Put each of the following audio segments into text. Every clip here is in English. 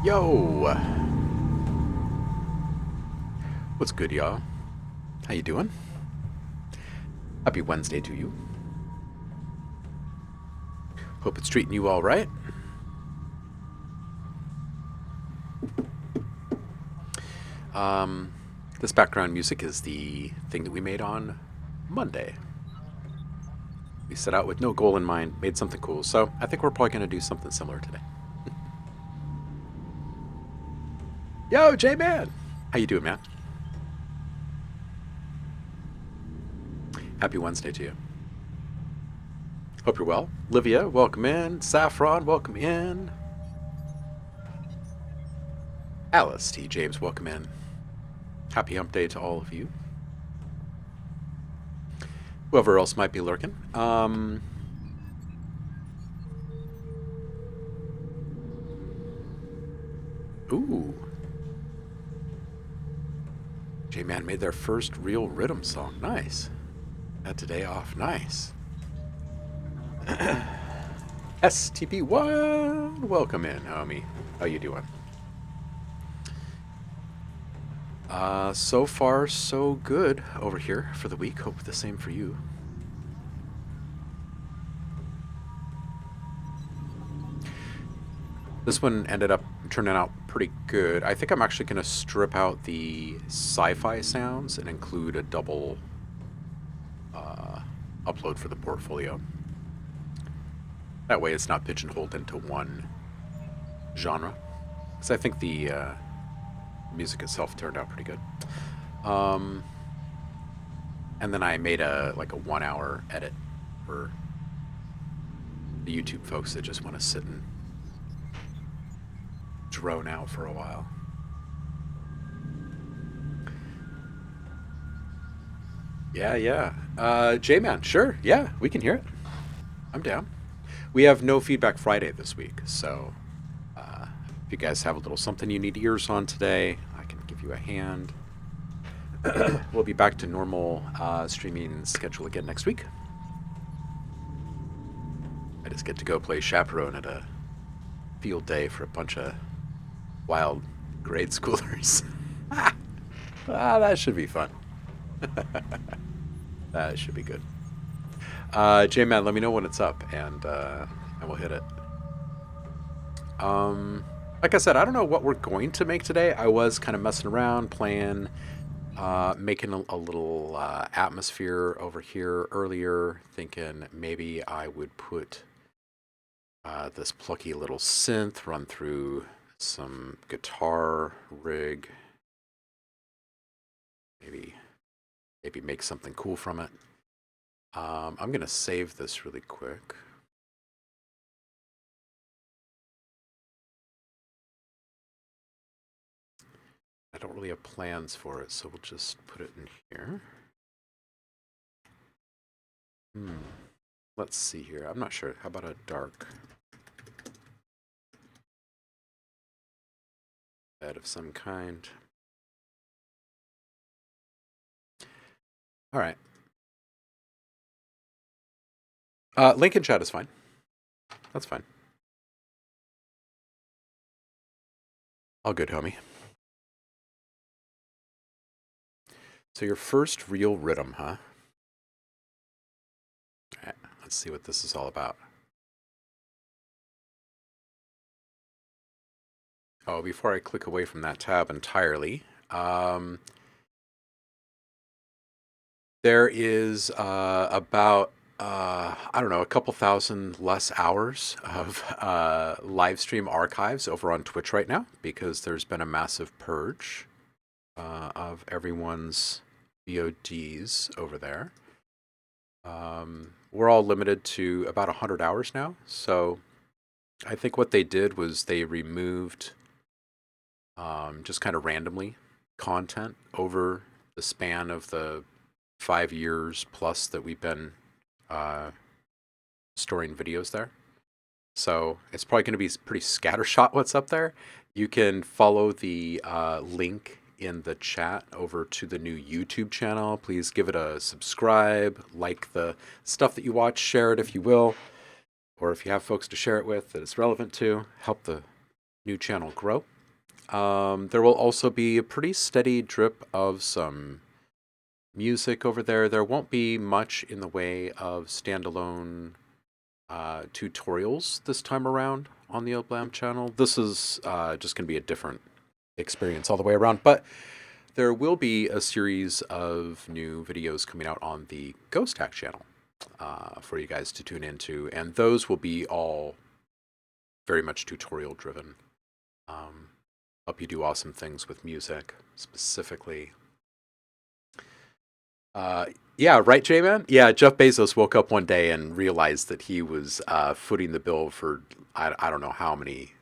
Yo! What's good, y'all? How you doing? Happy Wednesday to you. Hope it's treating you all right. This background music is the thing that we made on Monday. We set out with no goal in mind, made something cool, so I think we're probably going to do something similar today. Yo, J-Man! How you doing, man? Happy Wednesday to you. Hope you're well. Livia, welcome in. Saffron, welcome in. Alice T. James, welcome in. Happy hump day to all of you. Whoever else might be lurking. Ooh. J-Man made their first real rhythm song. Nice. Had today off. Nice. STP1, welcome in, homie. How you doing? So far, so good over here for the week. Hope the same for you. This one ended up turning out pretty good. I think I'm actually going to strip out the sci-fi sounds and include a double upload for the portfolio. That way it's not pigeonholed into one genre. Because I think the music itself turned out pretty good. And then I made a 1 hour edit for the YouTube folks that just want to sit and drone out for a while. Yeah. J-Man, sure. Yeah, we can hear it. I'm down. We have no feedback Friday this week, so if you guys have a little something you need ears on today, I can give you a hand. We'll be back to normal streaming schedule again next week. I just get to go play chaperone at a field day for a bunch of wild grade schoolers. That should be fun. That should be good. J-Man, let me know when it's up, and we'll hit it. Like I said, I don't know what we're going to make today. I was kind of messing around, playing, making a little atmosphere over here earlier, thinking maybe I would put this plucky little synth, run through some guitar rig, maybe make something cool from it. I'm gonna save this really quick. I don't really have plans for it, so we'll just put it in here. Let's see here. I'm not sure. How about a dark bed of some kind? All right. Link in chat is fine. That's fine. All good, homie. So your first real rhythm, huh? All right, let's see what this is all about. Oh, before I click away from that tab entirely, there is about I don't know, a couple thousand less hours of live stream archives over on Twitch right now because there's been a massive purge of everyone's VODs over there. We're all limited to about 100 hours now, so I think what they did was they removed just kind of randomly content over the span of the 5 years plus that we've been storing videos there. So it's probably going to be pretty scattershot what's up there. You can follow the link in the chat over to the new YouTube channel. Please give it a subscribe, like the stuff that you watch, share it if you will, or if you have folks to share it with that it's relevant to, help the new channel grow. There will also be a pretty steady drip of some music over there. There won't be much in the way of standalone tutorials this time around on the Oblam channel. This is just going to be a different experience all the way around, but there will be a series of new videos coming out on the Ghost Hack channel for you guys to tune into, and those will be all very much tutorial driven. Help you do awesome things with music specifically. Yeah, right, J-Man? Yeah, Jeff Bezos woke up one day and realized that he was footing the bill for I don't know how many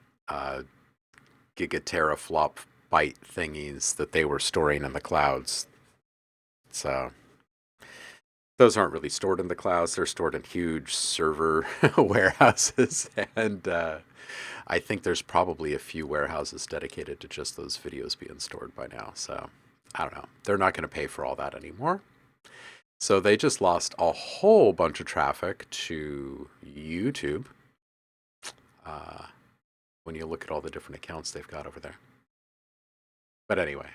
gigateraflop byte thingies that they were storing in the clouds. So those aren't really stored in the clouds. They're stored in huge server warehouses. And I think there's probably a few warehouses dedicated to just those videos being stored by now. So I don't know. They're not going to pay for all that anymore. So they just lost a whole bunch of traffic to YouTube when you look at all the different accounts they've got over there. But anyway.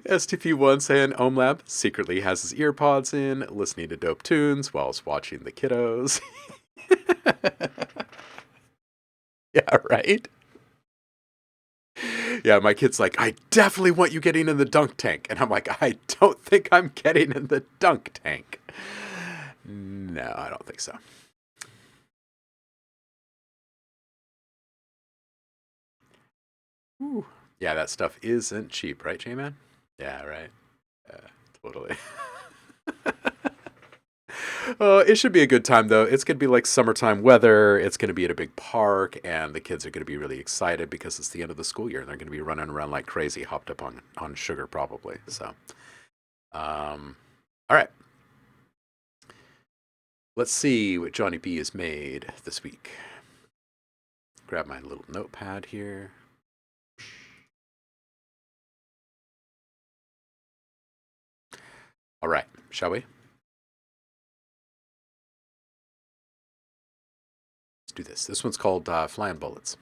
STP1 saying OhmLab secretly has his earpods in, listening to dope tunes whilst watching the kiddos. Yeah, right? Yeah, my kid's like, I definitely want you getting in the dunk tank. And I'm like, I don't think I'm getting in the dunk tank. No, I don't think so. Ooh. Yeah, that stuff isn't cheap, right, J-Man? Yeah, right. Yeah, totally. Oh, it should be a good time, though. It's going to be like summertime weather. It's going to be at a big park, and the kids are going to be really excited because it's the end of the school year, and they're going to be running around like crazy, hopped up on sugar, probably. So, all right. Let's see what Johnny B has made this week. Grab my little notepad here. All right, shall we? Let's do this. This one's called Flying Bullets.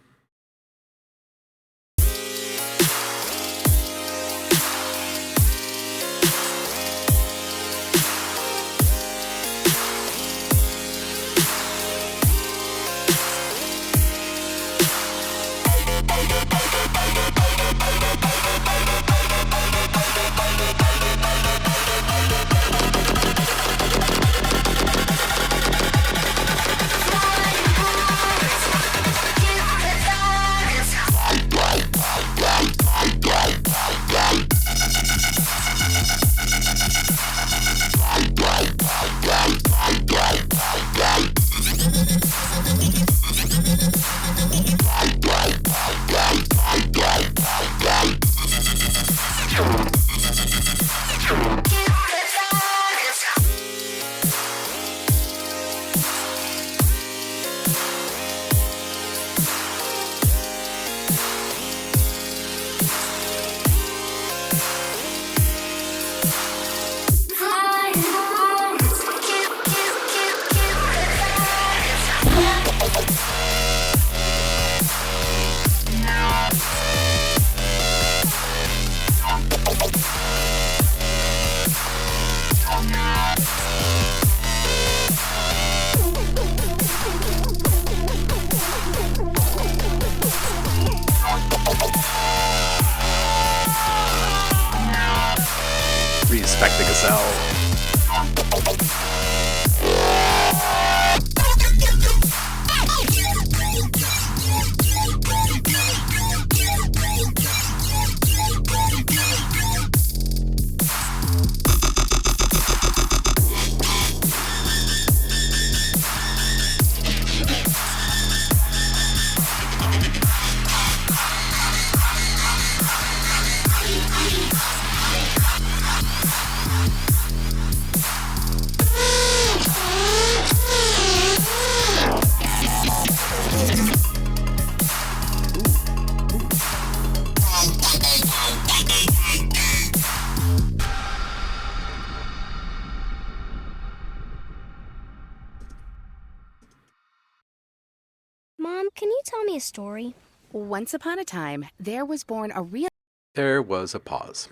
can you tell me a story? Once upon a time, there was born a real... There was a pause.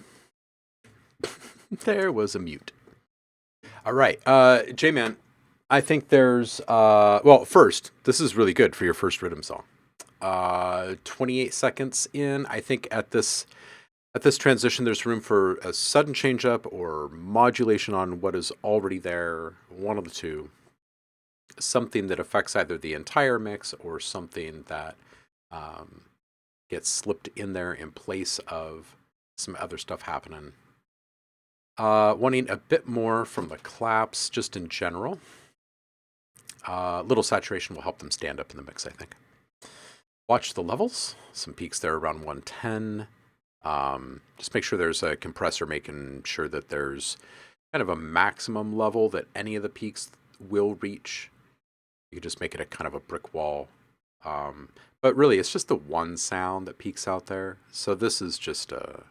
There was a mute. All right. J-Man, I think there's... well, first, this is really good for your first rhythm song. 28 seconds in, I think at this transition, there's room for a sudden change up or modulation on what is already there, one of the two. Something that affects either the entire mix or something that gets slipped in there in place of some other stuff happening. Wanting a bit more from the claps just in general. Little saturation will help them stand up in the mix, I think. Watch the levels. Some peaks there around 110. Just make sure there's a compressor making sure that there's kind of a maximum level that any of the peaks will reach. You could just make it a kind of a brick wall. But really, it's just the one sound that peaks out there. So this is just a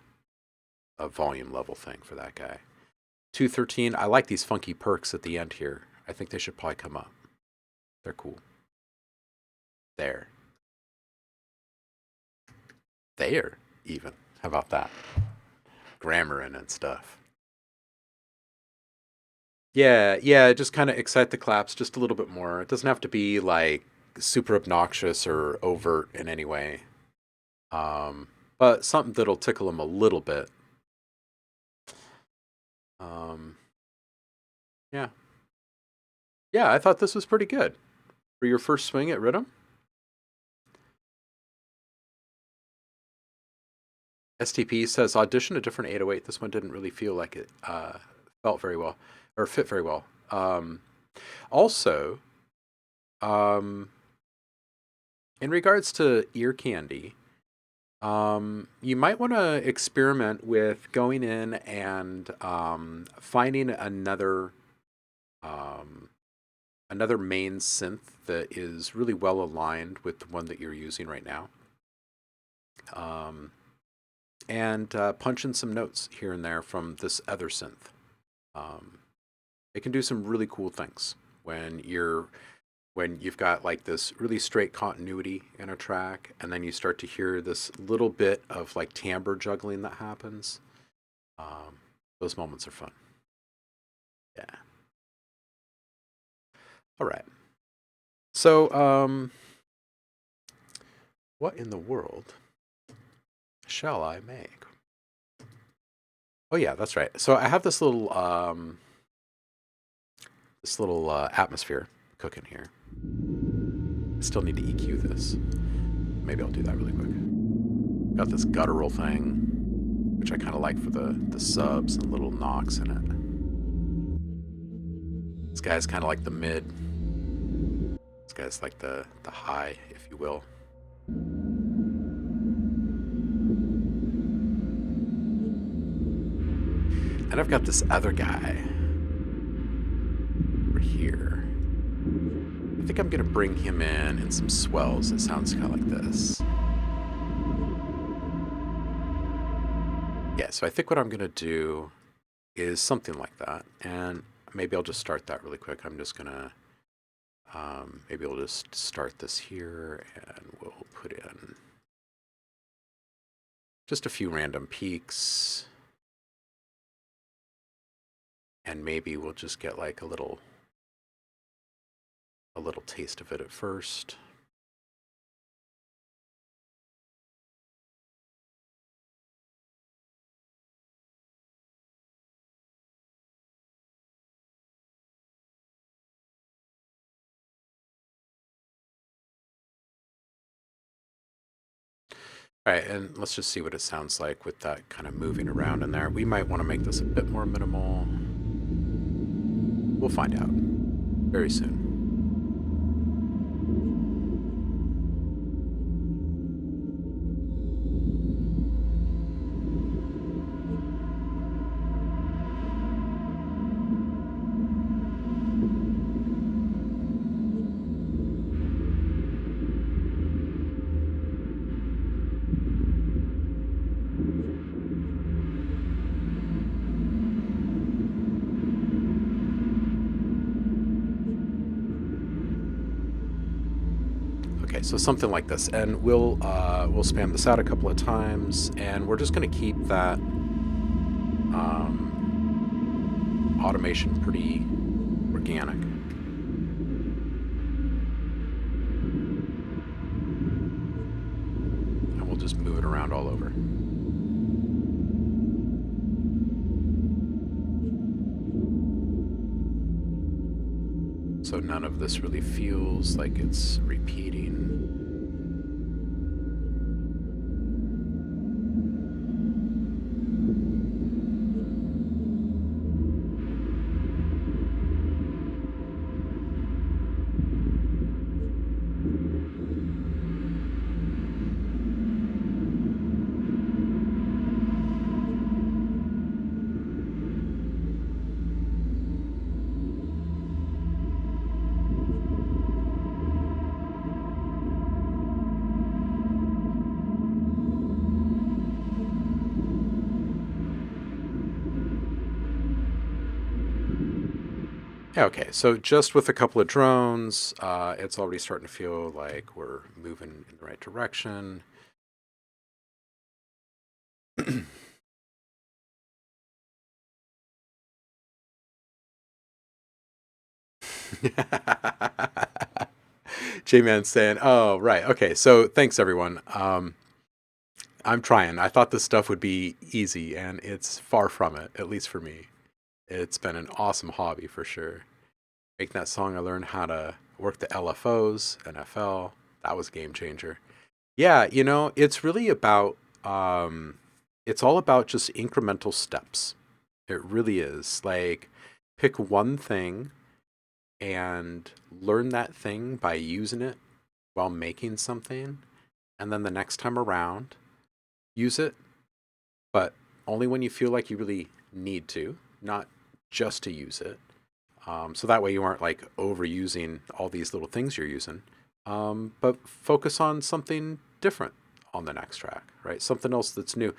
volume level thing for that guy. 213, I like these funky perks at the end here. I think they should probably come up. They're cool. There, even. How about that? Grammar in and stuff. Yeah, just kind of excite the claps just a little bit more. It doesn't have to be like super obnoxious or overt in any way. But something that'll tickle them a little bit. Yeah. Yeah, I thought this was pretty good. For your first swing at rhythm. STP says audition a different 808. This one didn't really feel like it felt very well or fit very well. Also, in regards to ear candy, you might want to experiment with going in and finding another main synth that is really well aligned with the one that you're using right now. And punch in some notes here and there from this other synth. It can do some really cool things when you've got like this really straight continuity in a track, and then you start to hear this little bit of like timbre juggling that happens. Those moments are fun. Yeah. All right. So, what in the world shall I make? Oh yeah, that's right. So I have this little atmosphere cooking here. I still need to EQ this. Maybe I'll do that really quick. Got this guttural thing, which I kind of like for the subs and little knocks in it. This guy's kind of like the mid. This guy's like the high, if you will. And I've got this other guy over here. I think I'm going to bring him in some swells. It sounds kind of like this. Yeah, so I think what I'm going to do is something like that. And maybe I'll just start that really quick. I'm just going to, maybe we'll just start this here and we'll put in just a few random peaks. And maybe we'll just get like a little taste of it at first. All right, and let's just see what it sounds like with that kind of moving around in there. We might want to make this a bit more minimal. We'll find out very soon. Okay, so something like this, and we'll spam this out a couple of times, and we're just going to keep that automation pretty organic. And we'll just move it around all over. So none of this really feels like it's repeating. Okay, so just with a couple of drones, it's already starting to feel like we're moving in the right direction. J-Man's saying, oh, right. Okay, so thanks, everyone. I'm trying. I thought this stuff would be easy, and it's far from it, at least for me. It's been an awesome hobby for sure. Making that song, I learned how to work the LFOs, NFL. That was a game changer. Yeah, it's really about, it's all about just incremental steps. It really is. Like, pick one thing and learn that thing by using it while making something. And then the next time around, use it, but only when you feel like you really need to, not just to use it. So that way you aren't like overusing all these little things you're using, but focus on something different on the next track, right? Something else that's new.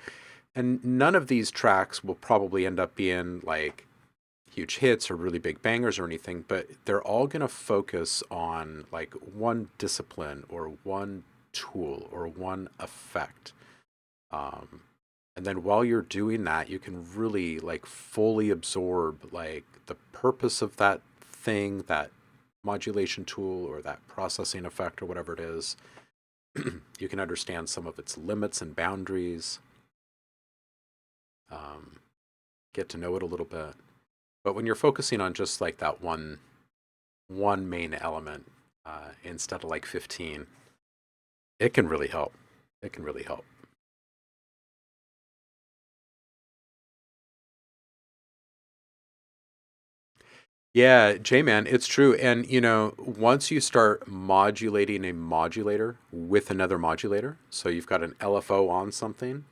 And none of these tracks will probably end up being like huge hits or really big bangers or anything, but they're all going to focus on like one discipline or one tool or one effect. Um, and then while you're doing that, you can really like fully absorb like the purpose of that thing, that modulation tool or that processing effect or whatever it is. You can understand some of its limits and boundaries, get to know it a little bit. But when you're focusing on just like that one main element instead of like 15, it can really help. It can really help. Yeah, J-Man, it's true. And, once you start modulating a modulator with another modulator, so you've got an LFO on something,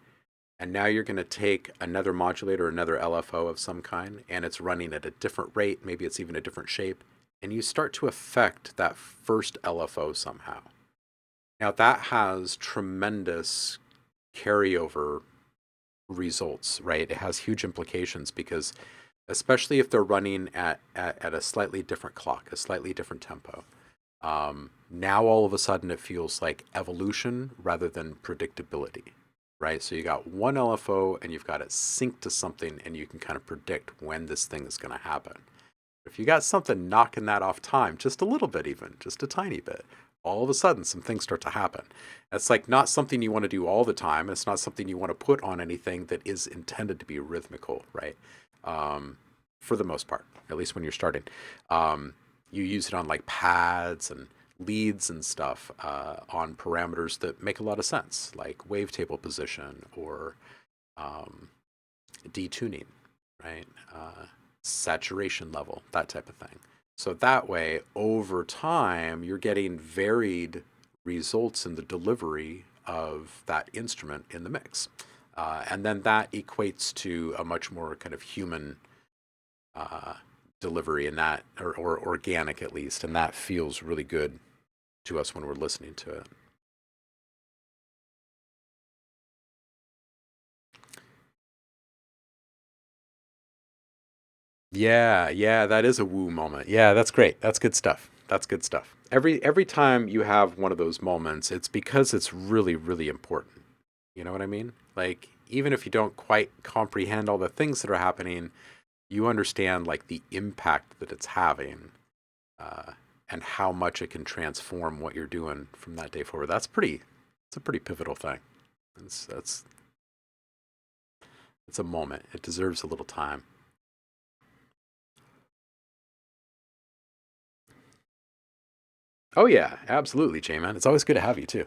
and now you're going to take another modulator, another LFO of some kind, and it's running at a different rate, maybe it's even a different shape, and you start to affect that first LFO somehow. Now, that has tremendous carryover results, right? It has huge implications because especially if they're running at a slightly different clock, a slightly different tempo. Now all of a sudden it feels like evolution rather than predictability, right? So you got one LFO and you've got it synced to something and you can kind of predict when this thing is going to happen. If you got something knocking that off time, just a little bit even, just a tiny bit, all of a sudden some things start to happen. It's like not something you want to do all the time. It's not something you want to put on anything that is intended to be rhythmical, right? For the most part, at least when you're starting. You use it on like pads and leads and stuff on parameters that make a lot of sense, like wavetable position or detuning, right? Saturation level, that type of thing. So that way, over time, you're getting varied results in the delivery of that instrument in the mix. And then that equates to a much more kind of human delivery, and that, or organic at least, and that feels really good to us when we're listening to it. Yeah, yeah, that is a woo moment. Yeah, that's great. That's good stuff. That's good stuff. Every time you have one of those moments, it's because it's really, really important. You know what I mean? Like, even if you don't quite comprehend all the things that are happening, you understand like the impact that it's having, uh, and how much it can transform what you're doing from that day forward. It's a pretty pivotal thing. That's it's a moment. It deserves a little time. Oh yeah, absolutely, J-Man. It's always good to have you too.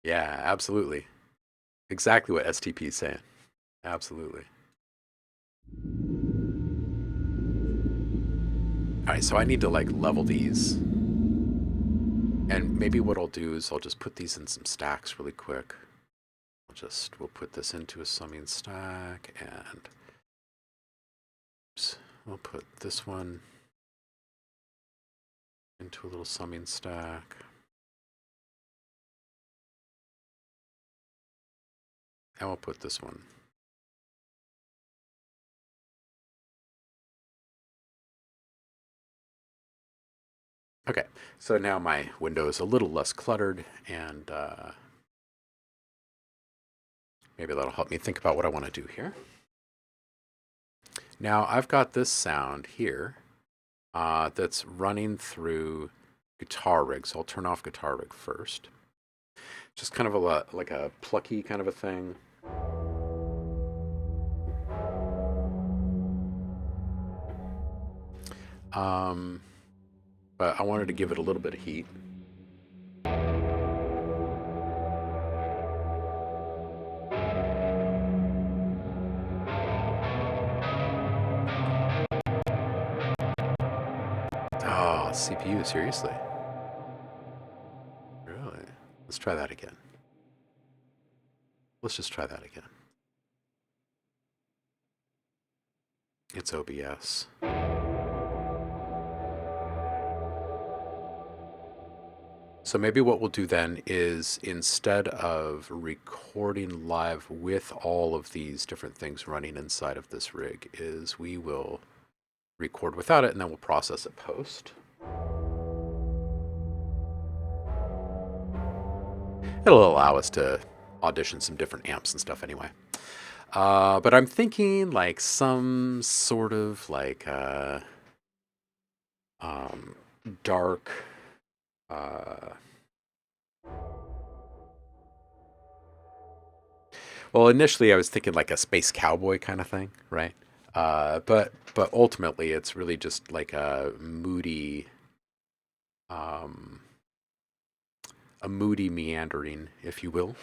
Yeah, absolutely. Exactly what STP is saying. Absolutely. All right, so I need to like level these. And maybe what I'll do is I'll just put these in some stacks really quick. We'll put this into a summing stack, and oops, we'll put this one into a little summing stack. And we'll put this one. Okay, so now my window is a little less cluttered, and maybe that'll help me think about what I want to do here. Now I've got this sound here that's running through guitar rig. So I'll turn off guitar rig first. Just kind of like a plucky kind of a thing. But I wanted to give it a little bit of heat. Oh, CPU, seriously? Really? Let's try that again. Let's just try that again. It's OBS. So maybe what we'll do then is, instead of recording live with all of these different things running inside of this rig, is we will record without it, and then we'll process it post. It'll allow us to audition some different amps and stuff anyway. But I'm thinking like some sort of like dark, well, initially I was thinking like a space cowboy kind of thing, right? But ultimately it's really just like um, a moody meandering, if you will.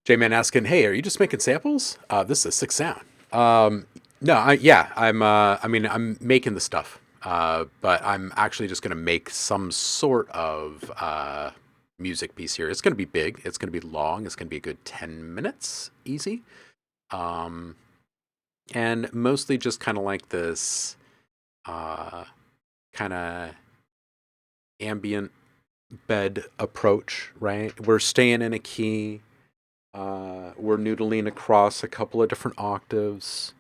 J-Man asking, "Hey, are you just making samples? This is a sick sound." Um, no, yeah, I'm. I mean, I'm making the stuff, but I'm actually just going to make some sort of music piece here. It's going to be big. It's going to be long. It's going to be a good 10 minutes, easy, um, and mostly just kind of like this, uh, kind of ambient bed approach. Right? We're staying in a key. We're noodling across a couple of different octaves.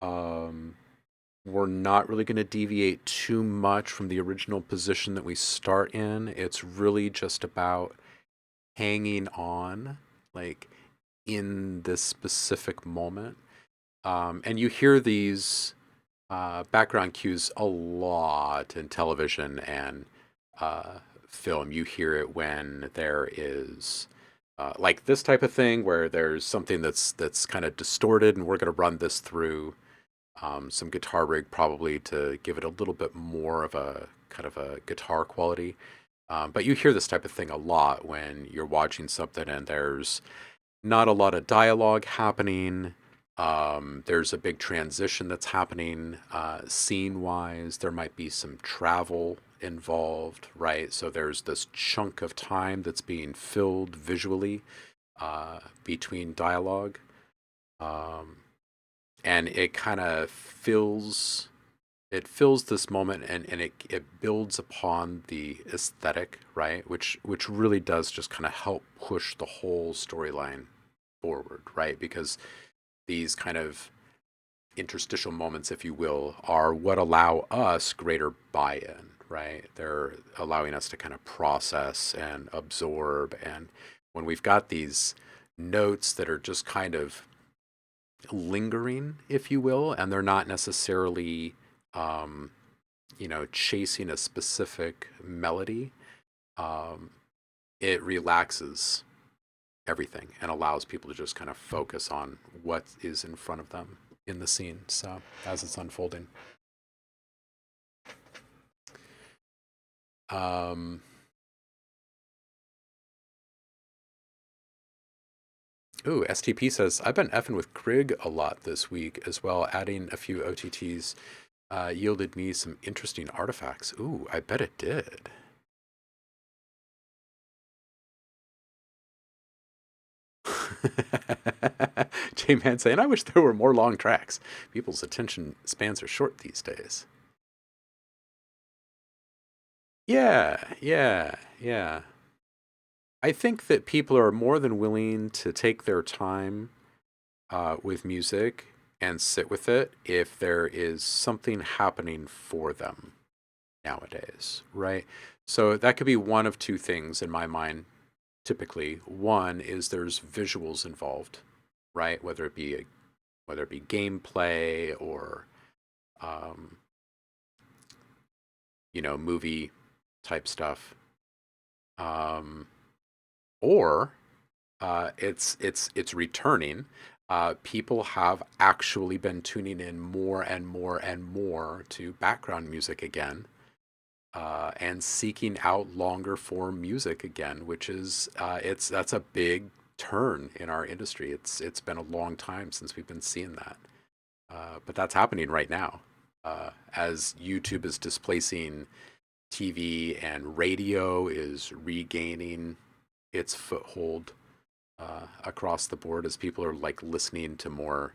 Um, we're not really going to deviate too much from the original position that we start in. It's really just about hanging on, like in this specific moment. And you hear these background cues a lot in television and film. You hear it when there is like this type of thing where there's something that's kind of distorted, and we're going to run this through some guitar rig probably to give it a little bit more of a kind of a guitar quality. But you hear this type of thing a lot when you're watching something and there's not a lot of dialogue happening. There's a big transition that's happening scene wise. There might be some travel involved, right? So there's this chunk of time that's being filled visually between dialogue. Um, and it kind of fills this moment, and it builds upon the aesthetic, right, which really does just kind of help push the whole storyline forward, right, because these kind of interstitial moments, if you will, are what allow us greater buy-in, right? They're allowing us to kind of process and absorb, and when we've got these notes that are just kind of lingering, if you will, and they're not necessarily, um, chasing a specific melody. Um, it relaxes everything and allows people to just kind of focus on what is in front of them in the scene. So as it's unfolding. Um, Ooh, STP says, I've been effing with Krig a lot this week as well. Adding a few OTTs yielded me some interesting artifacts. Ooh, I bet it did. J-Man saying, I wish there were more long tracks. People's attention spans are short these days. Yeah, yeah, yeah. I think that people are more than willing to take their time with music and sit with it if there is something happening for them nowadays, right? So that could be one of two things in my mind, typically. One is there's visuals involved, right? Whether it be gameplay or um, movie type stuff, um, or it's returning. People have actually been tuning in more and more and more to background music again, and seeking out longer form music again, which is that's a big turn in our industry. It's been a long time since we've been seeing that, but that's happening right now as YouTube is displacing TV and radio is regaining its foothold across the board as people are like listening to more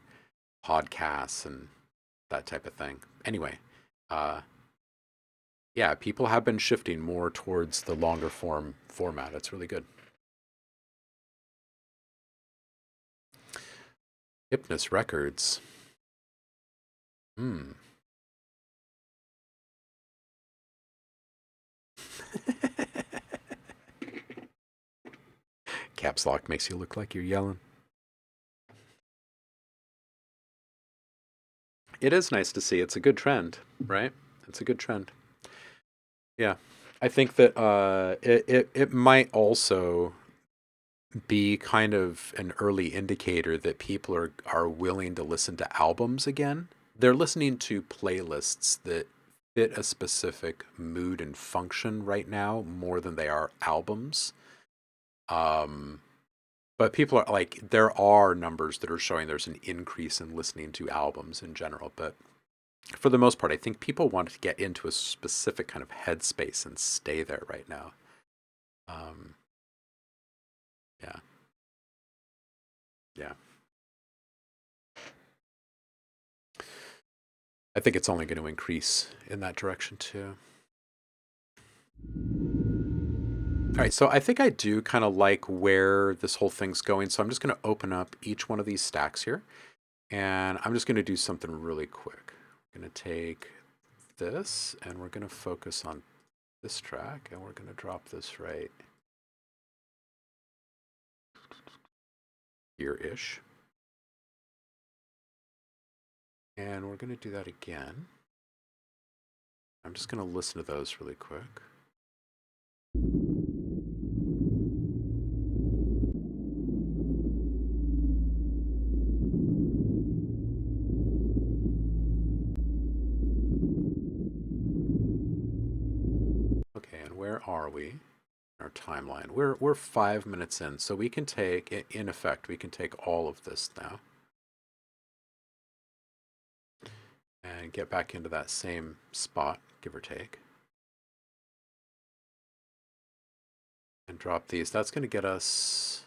podcasts and that type of thing. Anyway, uh, yeah, people have been shifting more towards the longer form format. It's really good. Hypnus Records. Hmm. Caps lock makes you look like you're yelling. It is nice to see. It's a good trend, right? It's a good trend. Yeah. I think that it might also be kind of an early indicator that people are willing to listen to albums again. They're listening to playlists that fit a specific mood and function right now more than they are albums. Um, But people are like, there are numbers that are showing there's an increase in listening to albums in general. But for the most part, I think people want to get into a specific kind of headspace and stay there right now. Um, yeah. Yeah. I think it's only going to increase in that direction too. All right, so I think I do kind of like where this whole thing's going. So I'm just going to open up each one of these stacks here. And I'm just going to do something really quick. I'm going to take this and we're going to focus on this track and we're going to drop this right here-ish. And we're going to do that again. I'm just going to listen to those really quick. Okay, and where are we? Our timeline. We're 5 minutes in, so we can take, in effect, we can take all of this now and get back into that same spot, give or take, and drop these. That's going to get us,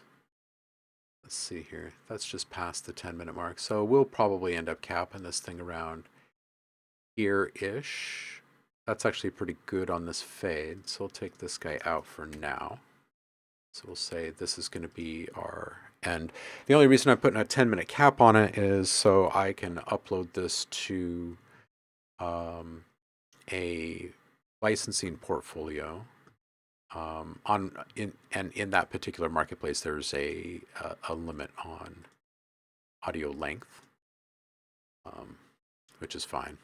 let's see here, that's just past the 10-minute mark, so we'll probably end up capping this thing around here-ish. That's actually pretty good on this fade, so we'll take this guy out for now. So we'll say this is going to be our end. The only reason I'm putting a 10-minute cap on it is so I can upload this to a licensing portfolio. In that particular marketplace, there's a limit on audio length, which is fine.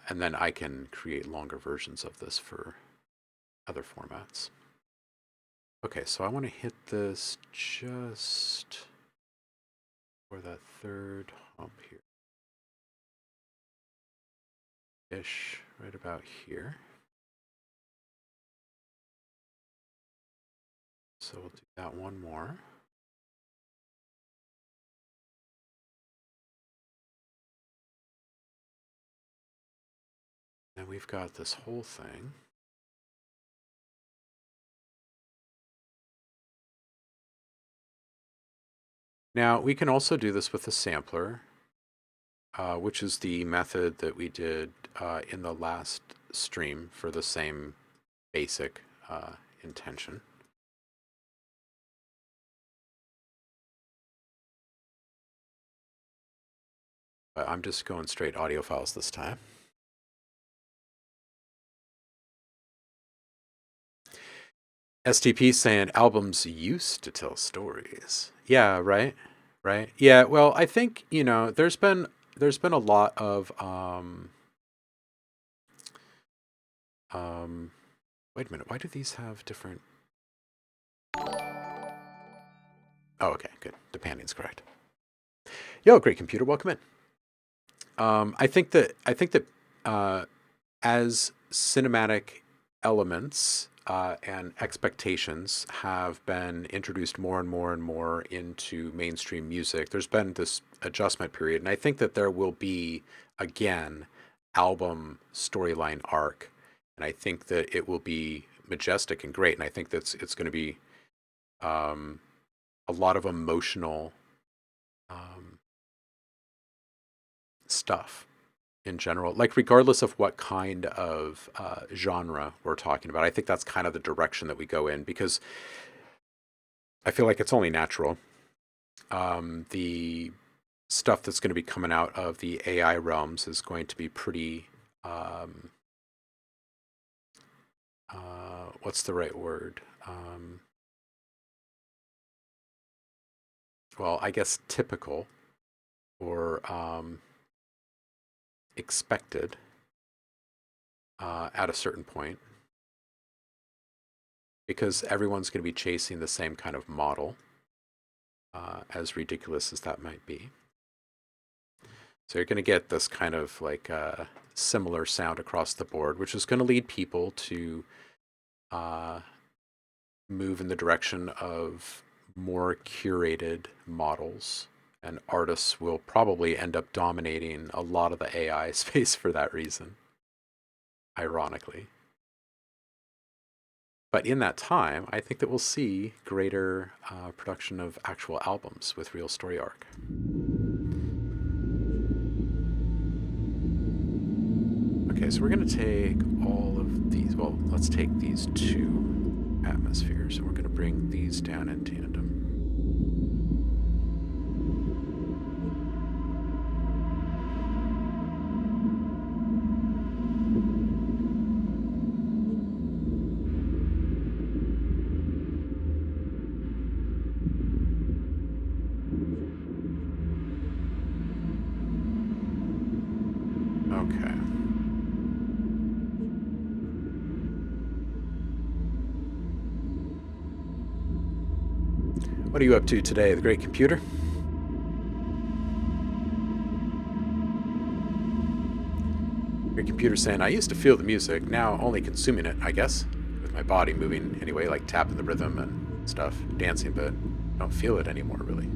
And then I can create longer versions of this for other formats. Okay, so I want to hit this just for that third hump here. Ish, right about here. So we'll do that one more. And we've got this whole thing. Now, we can also do this with a sampler, which is the method that we did in the last stream for the same basic intention. But I'm just going straight audio files this time. STP saying albums used to tell stories. Yeah, right. Right. Yeah, well, I think, you know, there's been a lot of wait a minute, why do these have different? Oh, okay, good. The panning's correct. Yo, great computer, welcome in. I think that as cinematic elements and expectations have been introduced more and more and more into mainstream music, there's been this adjustment period, and I think that there will be again album storyline arc, and I think that it will be majestic and great, and I think that it's going to be a lot of emotional stuff in general, like regardless of what kind of genre we're talking about. I think that's kind of the direction that we go in, because I feel like it's only natural. The stuff that's going to be coming out of the AI realms is going to be pretty what's the right word? Well, I guess typical or expected at a certain point, because everyone's going to be chasing the same kind of model, as ridiculous as that might be. So you're going to get this kind of like similar sound across the board, which is going to lead people to move in the direction of more curated models, and artists will probably end up dominating a lot of the AI space for that reason, ironically. But in that time, I think that we'll see greater production of actual albums with real story arc. Okay, so we're going to take all of these. Well, let's take these 2 atmospheres, and we're going to bring these down in tandem. Okay. What are you up to today, the great computer? Great computer saying, I used to feel the music, now only consuming it, I guess. With my body moving anyway, like tapping the rhythm and stuff, dancing, but I don't feel it anymore, really.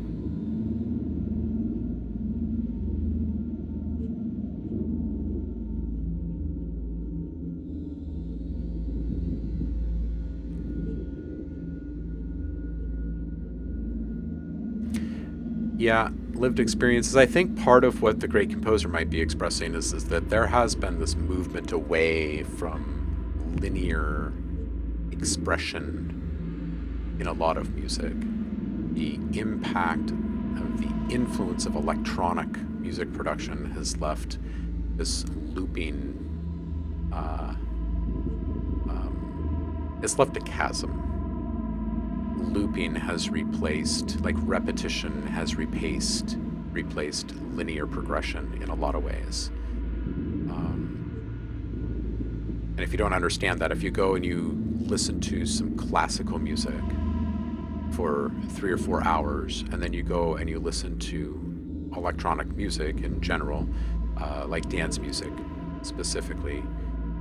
Yeah, lived experiences. I think part of what the great composer might be expressing is that there has been this movement away from linear expression in a lot of music. The impact of the influence of electronic music production has left this looping, it's left a chasm. Looping has replaced, like repetition has replaced linear progression in a lot of ways. And if you don't understand that, if you go and you listen to some classical music for 3 or 4 hours, and then you go and you listen to electronic music in general, like dance music specifically,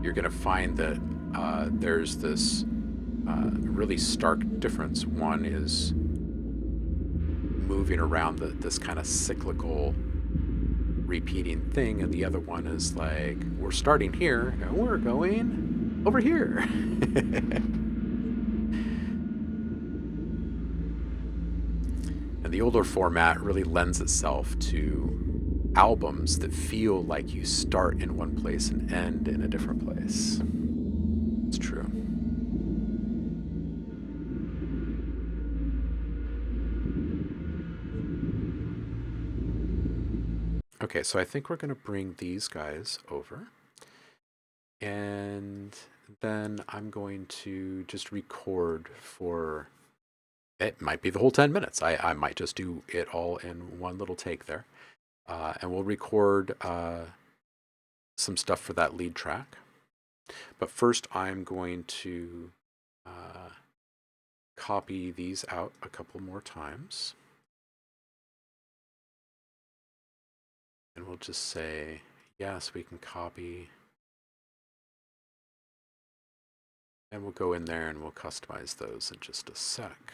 you're going to find that there's this really stark difference. One is moving around this kind of cyclical repeating thing, and the other one is like, we're starting here and we're going over here. And the older format really lends itself to albums that feel like you start in one place and end in a different place. It's true. Okay, so I think we're going to bring these guys over. And then I'm going to just record for, it might be the whole 10 minutes. I might just do it all in one little take there. And we'll record some stuff for that lead track. But first I'm going to copy these out a couple more times. And we'll just say, yes, we can copy. And we'll go in there and we'll customize those in just a sec.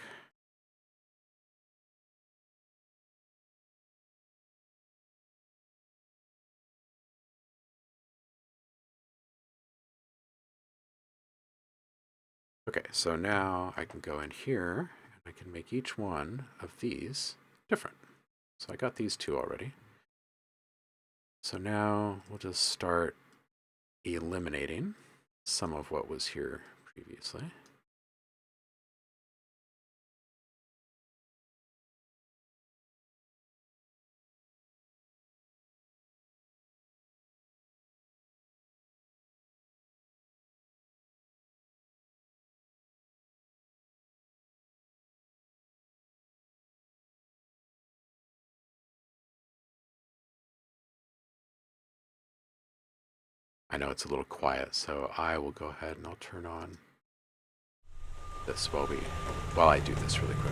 Okay, so now I can go in here and I can make each one of these different. So I got these 2 already. So now we'll just start eliminating some of what was here previously. I know it's a little quiet, so I will go ahead and I'll turn on this while I do this really quick.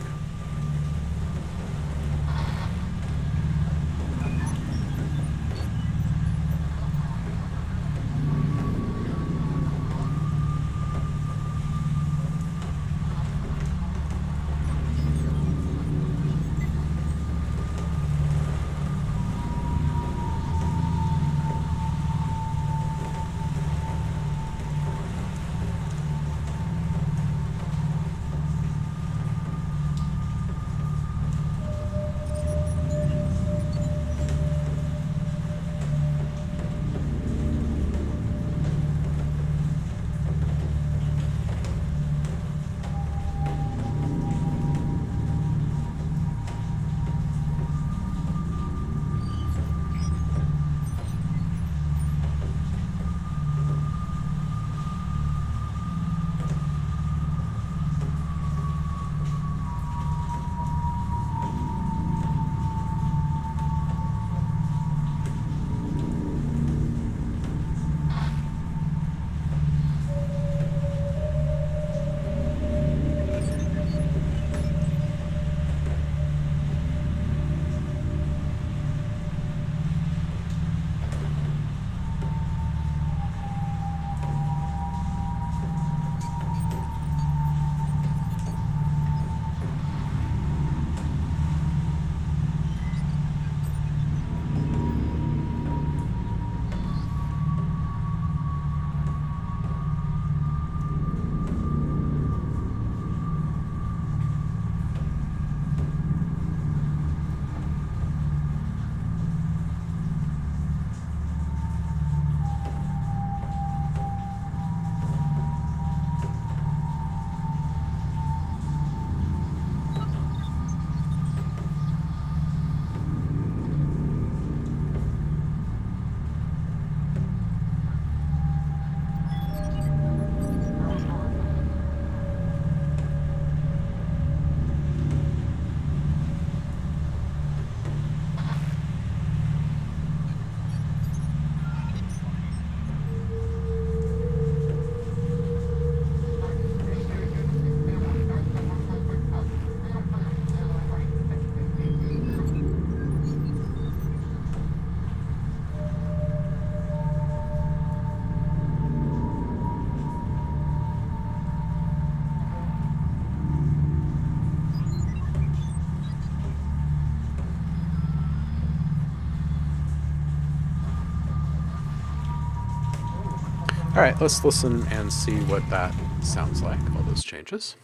All right, let's listen and see what that sounds like, all those changes.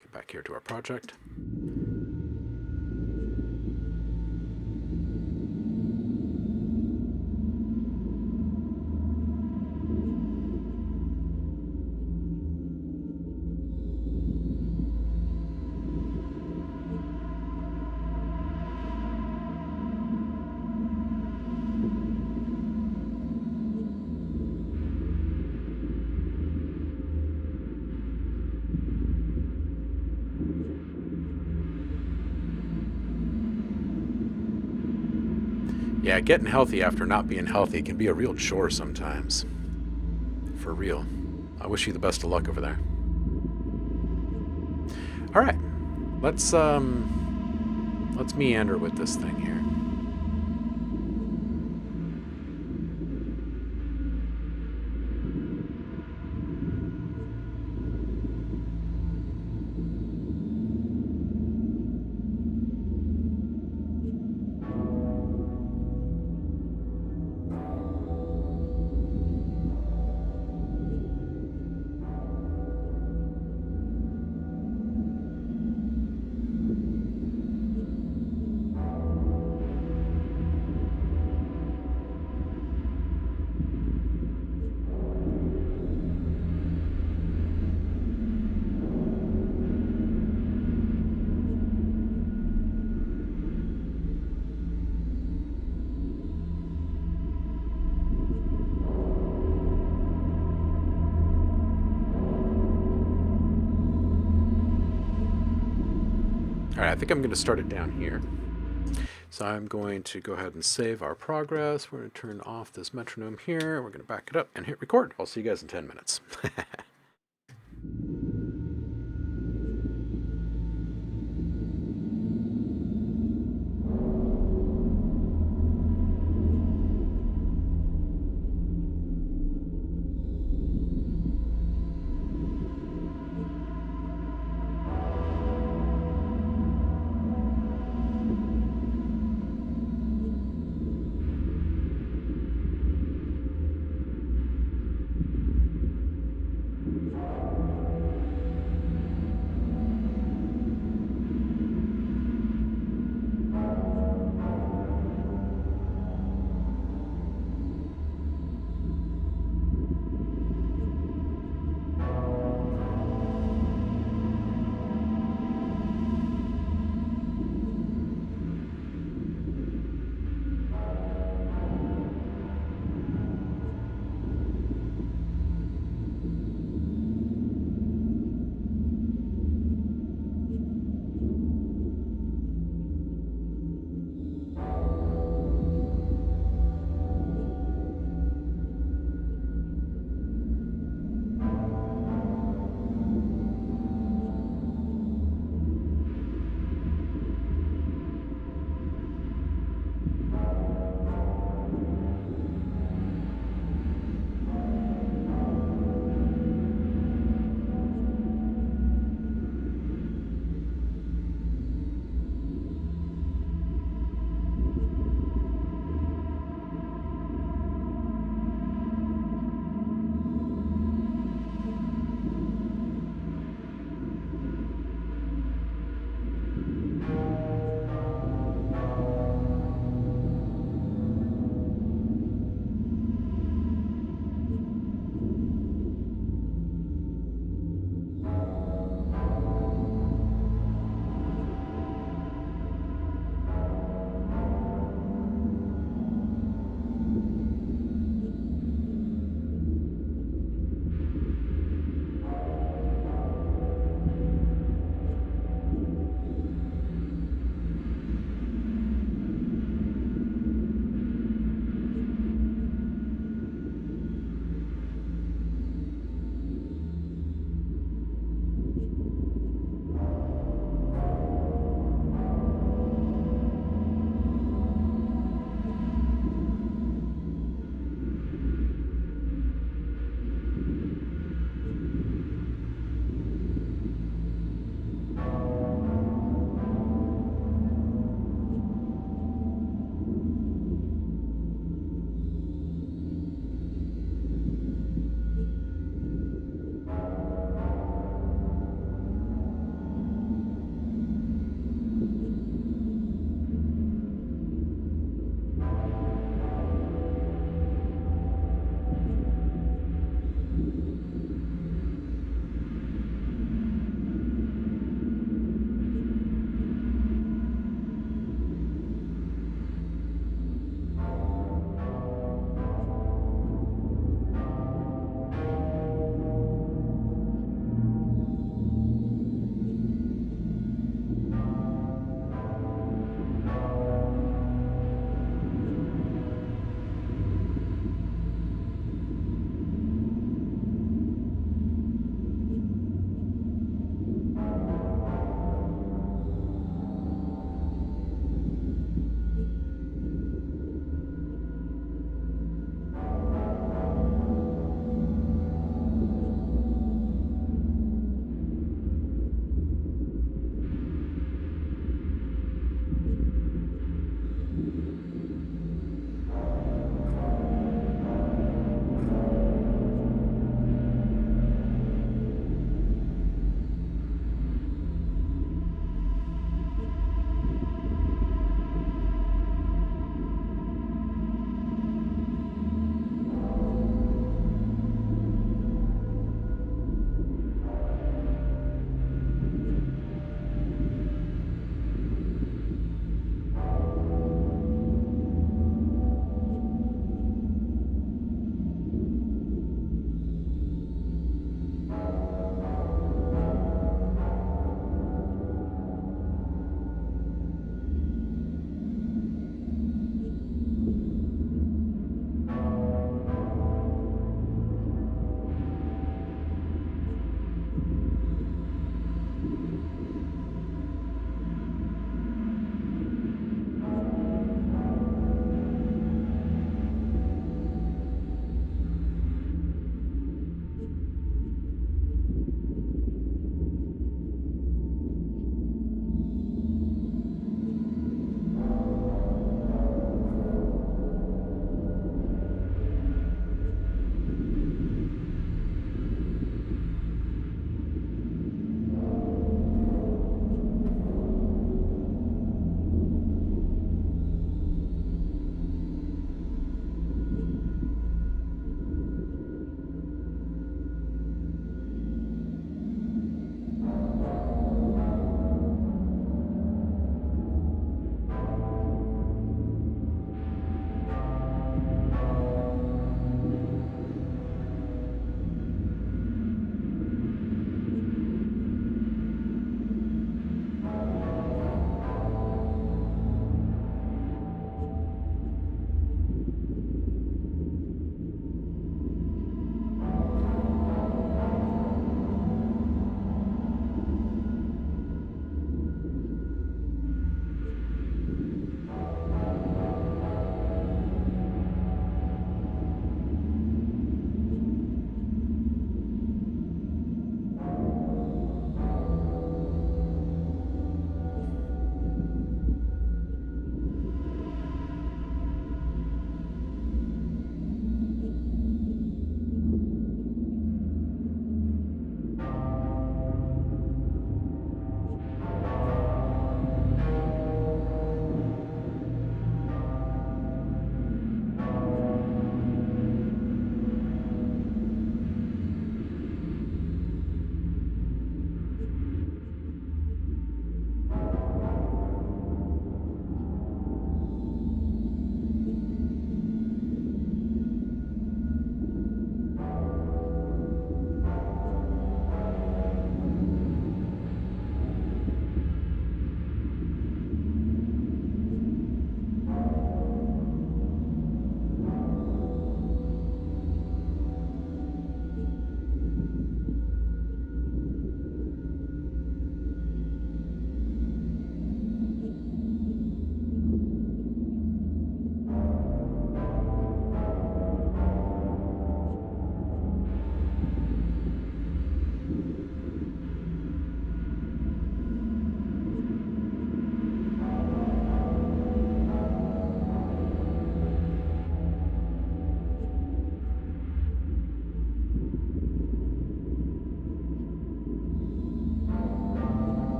Get back here to our project. Yeah, getting healthy after not being healthy can be a real chore sometimes. For real. I wish you the best of luck over there. All right, let's meander with this thing here. All right, I think I'm going to start it down here. So I'm going to go ahead and save our progress. We're going to turn off this metronome here. We're going to back it up and hit record. I'll see you guys in 10 minutes.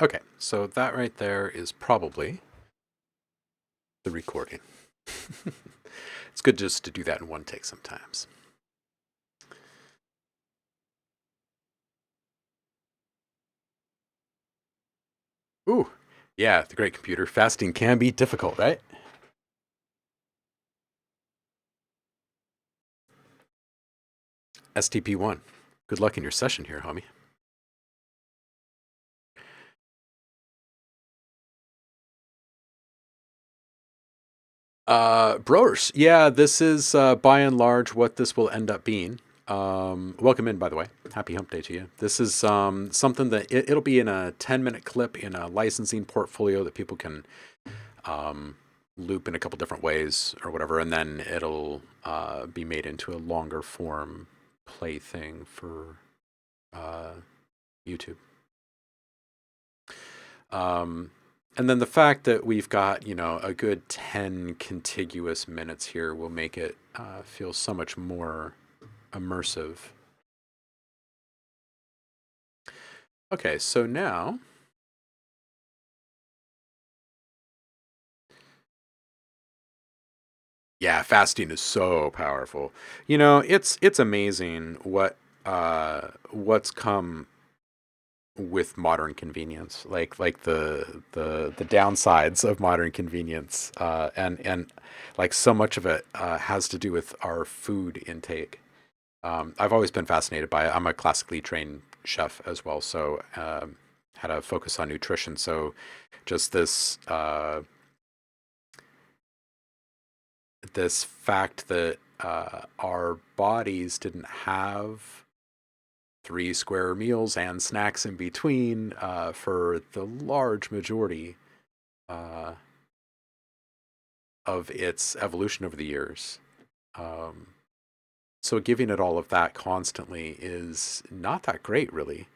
Okay, so that right there is probably the recording. It's good just to do that in one take sometimes. Ooh, yeah, the great computer. Fasting can be difficult, right? STP1. Good luck in your session here, homie. Brewers. Yeah, this is by and large what this will end up being. Welcome in, by the way. Happy hump day to you. This is something that it'll be in a 10-minute clip in a licensing portfolio that people can loop in a couple different ways or whatever, and then it'll be made into a longer form play thing for YouTube. Um, and then the fact that we've got, a good 10 contiguous minutes here will make it feel so much more immersive. Okay, so now yeah, fasting is so powerful. It's amazing what's come with modern convenience, like the downsides of modern convenience, and like so much of it has to do with our food intake. I've always been fascinated by it. I'm a classically trained chef as well, so had a focus on nutrition. So just this fact that our bodies didn't have 3 square meals and snacks in between for the large majority uh, of its evolution over the years. Um, so giving it all of that constantly is not that great, really.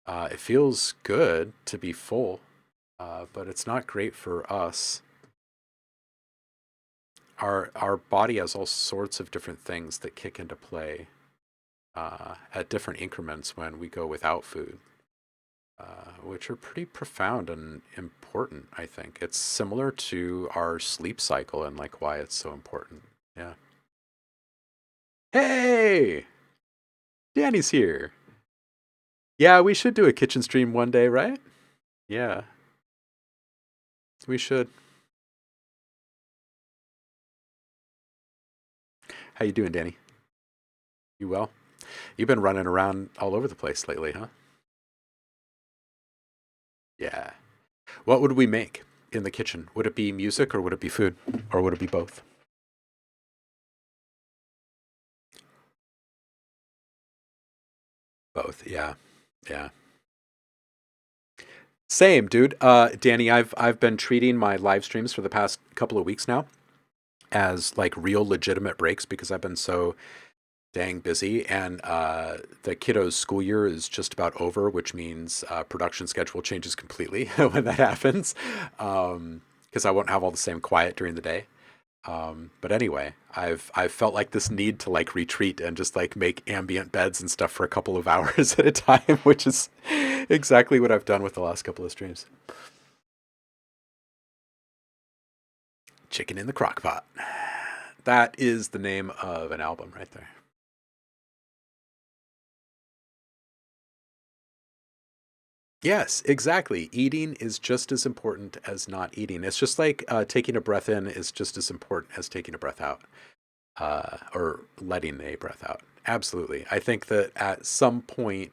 It feels good to be full, but it's not great for us. Our body has all sorts of different things that kick into play at different increments when we go without food, which are pretty profound and important. I think it's similar to our sleep cycle and like why it's so important. Yeah. Hey, Danny's here. Yeah, we should do a kitchen stream one day, right? Yeah, we should. How you doing, Danny? You well? You've been running around all over the place lately, huh? Yeah. What would we make in the kitchen? Would it be music or would it be food? Or would it be both? Both, yeah. Yeah. Same, dude. Danny, I've been treating my live streams for the past couple of weeks now as like real legitimate breaks because I've been so dang busy, and the kiddos' school year is just about over, which means production schedule changes completely when that happens, because I won't have all the same quiet during the day. But anyway, I've felt like this need to like retreat and just like make ambient beds and stuff for a couple of hours at a time, which is exactly what I've done with the last couple of streams. Chicken in the crock pot. That is the name of an album right there. Yes, exactly. Eating is just as important as not eating. It's just like taking a breath in is just as important as taking a breath out, or letting a breath out. Absolutely. I think that at some point,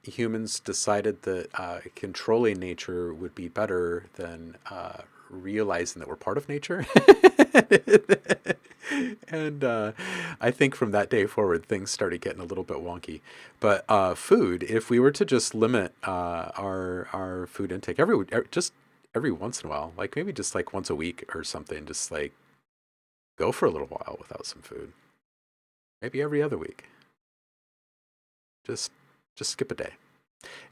humans decided that controlling nature would be better than realizing that we're part of nature. And I think from that day forward, things started getting a little bit wonky. But food, if we were to just limit our food intake just every once in a while, like maybe just like once a week or something, just like go for a little while without some food. Maybe every other week, just just skip a day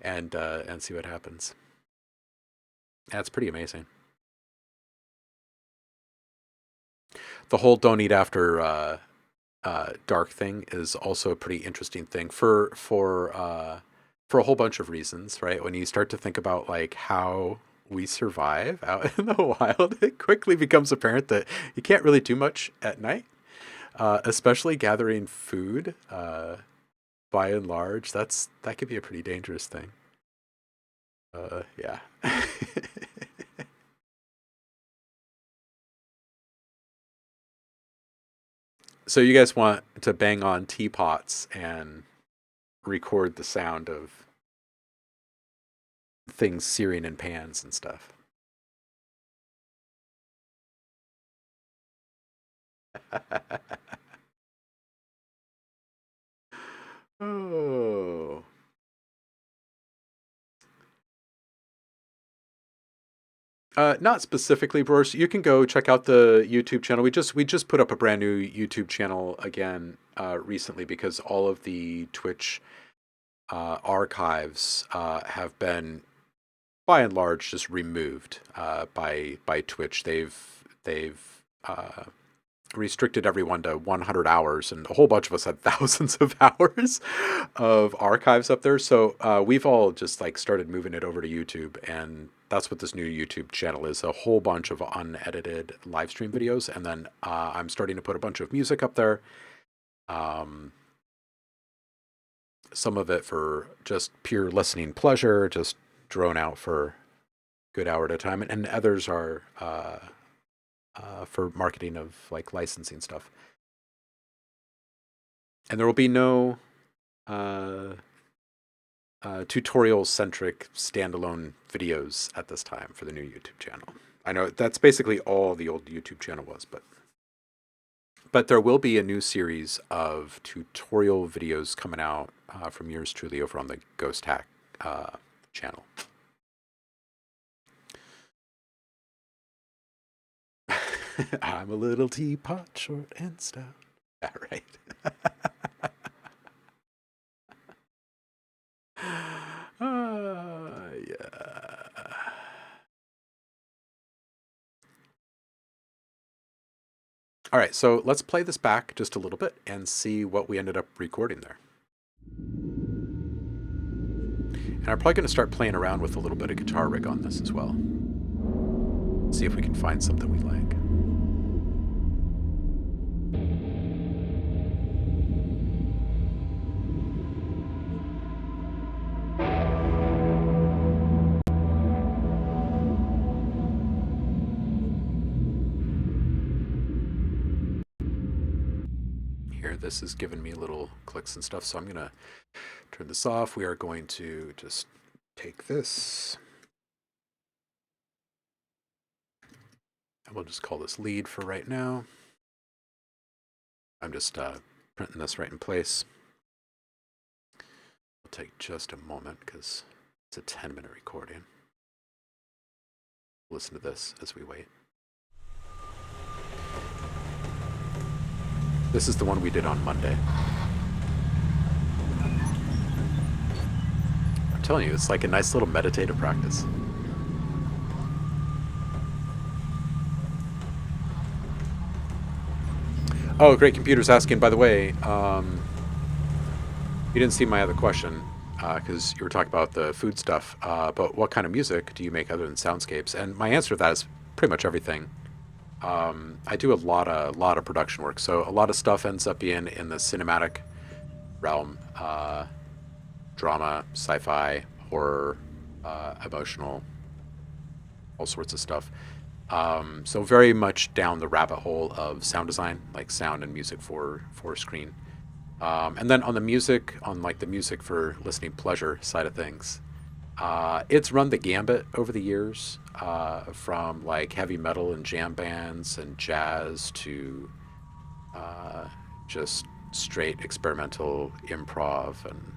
and see what happens. That's pretty amazing. The whole don't eat after dark thing is also a pretty interesting thing for for a whole bunch of reasons, right? When you start to think about like how we survive out in the wild, it quickly becomes apparent that you can't really do much at night, especially gathering food. By and large, that could be a pretty dangerous thing. Yeah. So you guys want to bang on teapots and record the sound of things searing in pans and stuff. Oh. Not specifically, Boris. You can go check out the YouTube channel. We just put up a brand new YouTube channel again recently because all of the Twitch archives have been, by and large, just removed by Twitch. They've restricted everyone to 100 hours, and a whole bunch of us had thousands of hours of archives up there. So we've all just like started moving it over to YouTube, and that's what this new YouTube channel is: a whole bunch of unedited live stream videos, and then I'm starting to put a bunch of music up there. Um, some of it for just pure listening pleasure, just drone out for a good hour at a time, and others are for marketing of like licensing stuff. And there will be no uh, tutorial-centric standalone videos at this time for the new YouTube channel. I know that's basically all the old YouTube channel was, but there will be a new series of tutorial videos coming out from yours truly over on the Ghost Hack channel. I'm a little teapot, short and stout. Yeah, right. Yeah. All right, so let's play this back just a little bit and see what we ended up recording there. And I'm probably going to start playing around with a little bit of guitar rig on this as well. See if we can find something we like. Here, this is giving me little clicks and stuff, so I'm going to turn this off. We are going to just take this. And we'll just call this lead for right now. I'm just printing this right in place. It'll take just a moment because it's a 10-minute recording. Listen to this as we wait. This is the one we did on Monday. I'm telling you, it's like a nice little meditative practice. Oh, Great Computer's asking, by the way, you didn't see my other question because you were talking about the food stuff, but what kind of music do you make other than soundscapes? And my answer to that is pretty much everything. I do a lot of production work, so a lot of stuff ends up being in the cinematic realm, drama, sci-fi, horror, emotional, all sorts of stuff. So very much down the rabbit hole of sound design, like sound and music for screen. And then on the music, on like the music for listening pleasure side of things, it's run the gambit over the years, from like heavy metal and jam bands and jazz to just straight experimental improv, and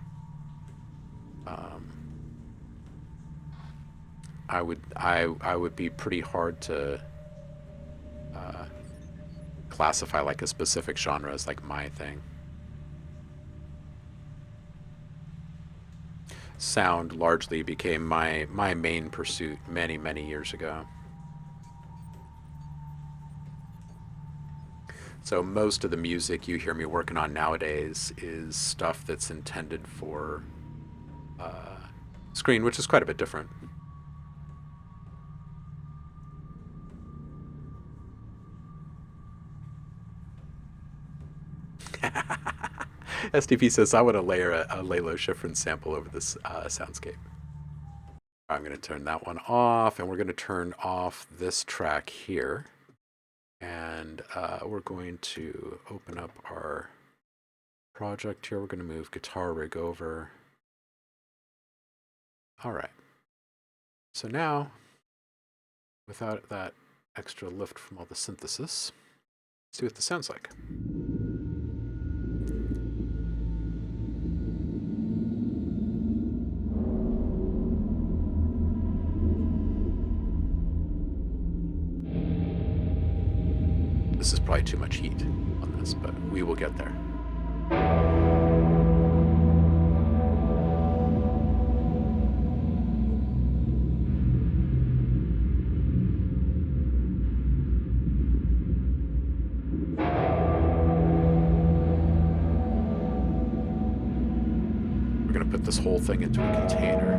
I would be pretty hard to classify like a specific genre as like my thing. Sound largely became my main pursuit many years ago. So most of the music you hear me working on nowadays is stuff that's intended for screen, which is quite a bit different. SDP says, I want to layer a Lalo Schifrin sample over this soundscape. I'm going to turn that one off, and we're going to turn off this track here. And we're going to open up our project here. We're going to move guitar rig over. All right. So now, without that extra lift from all the synthesis, let's see what this sounds like. This is probably too much heat on this, but we will get there. We're going to put this whole thing into a container.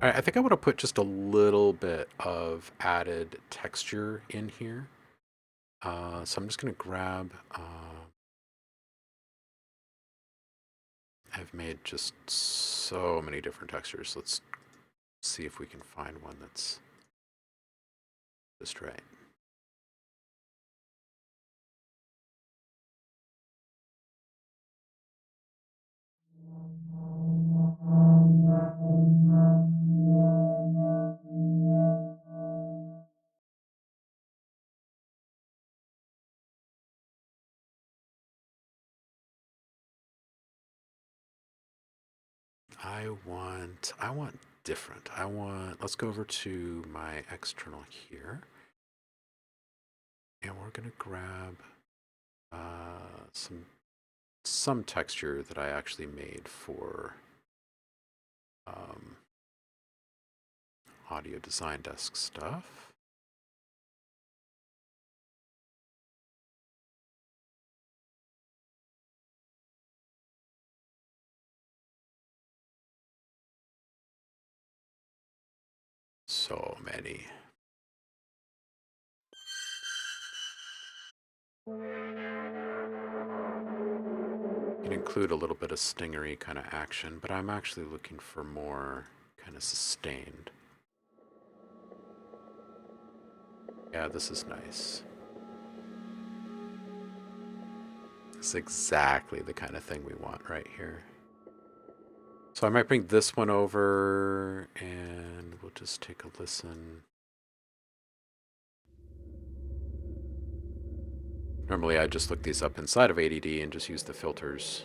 All right, I think I want to put just a little bit of added texture in here. So I'm just going to grab, I've made just so many different textures. Let's see if we can find one that's just right. I want different. Let's go over to my external here. And we're going to grab some texture that I actually made for audio design desk stuff. So many. You can include a little bit of stingery kind of action, but I'm actually looking for more kind of sustained. Yeah, this is nice. It's exactly the kind of thing we want right here. So I might bring this one over and we'll just take a listen. Normally I just look these up inside of ADD and just use the filters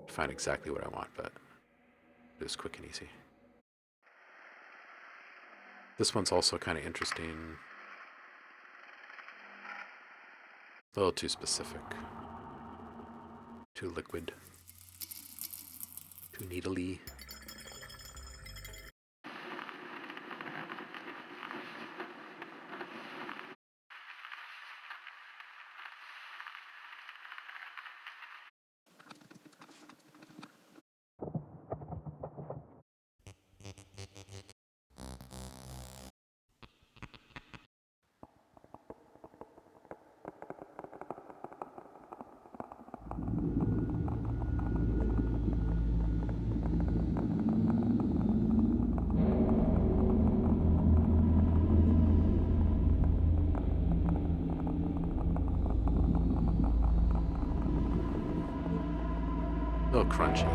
to find exactly what I want, but it's quick and easy. This one's also kind of interesting. A little too specific. Too liquid. Too needly. A little crunchy.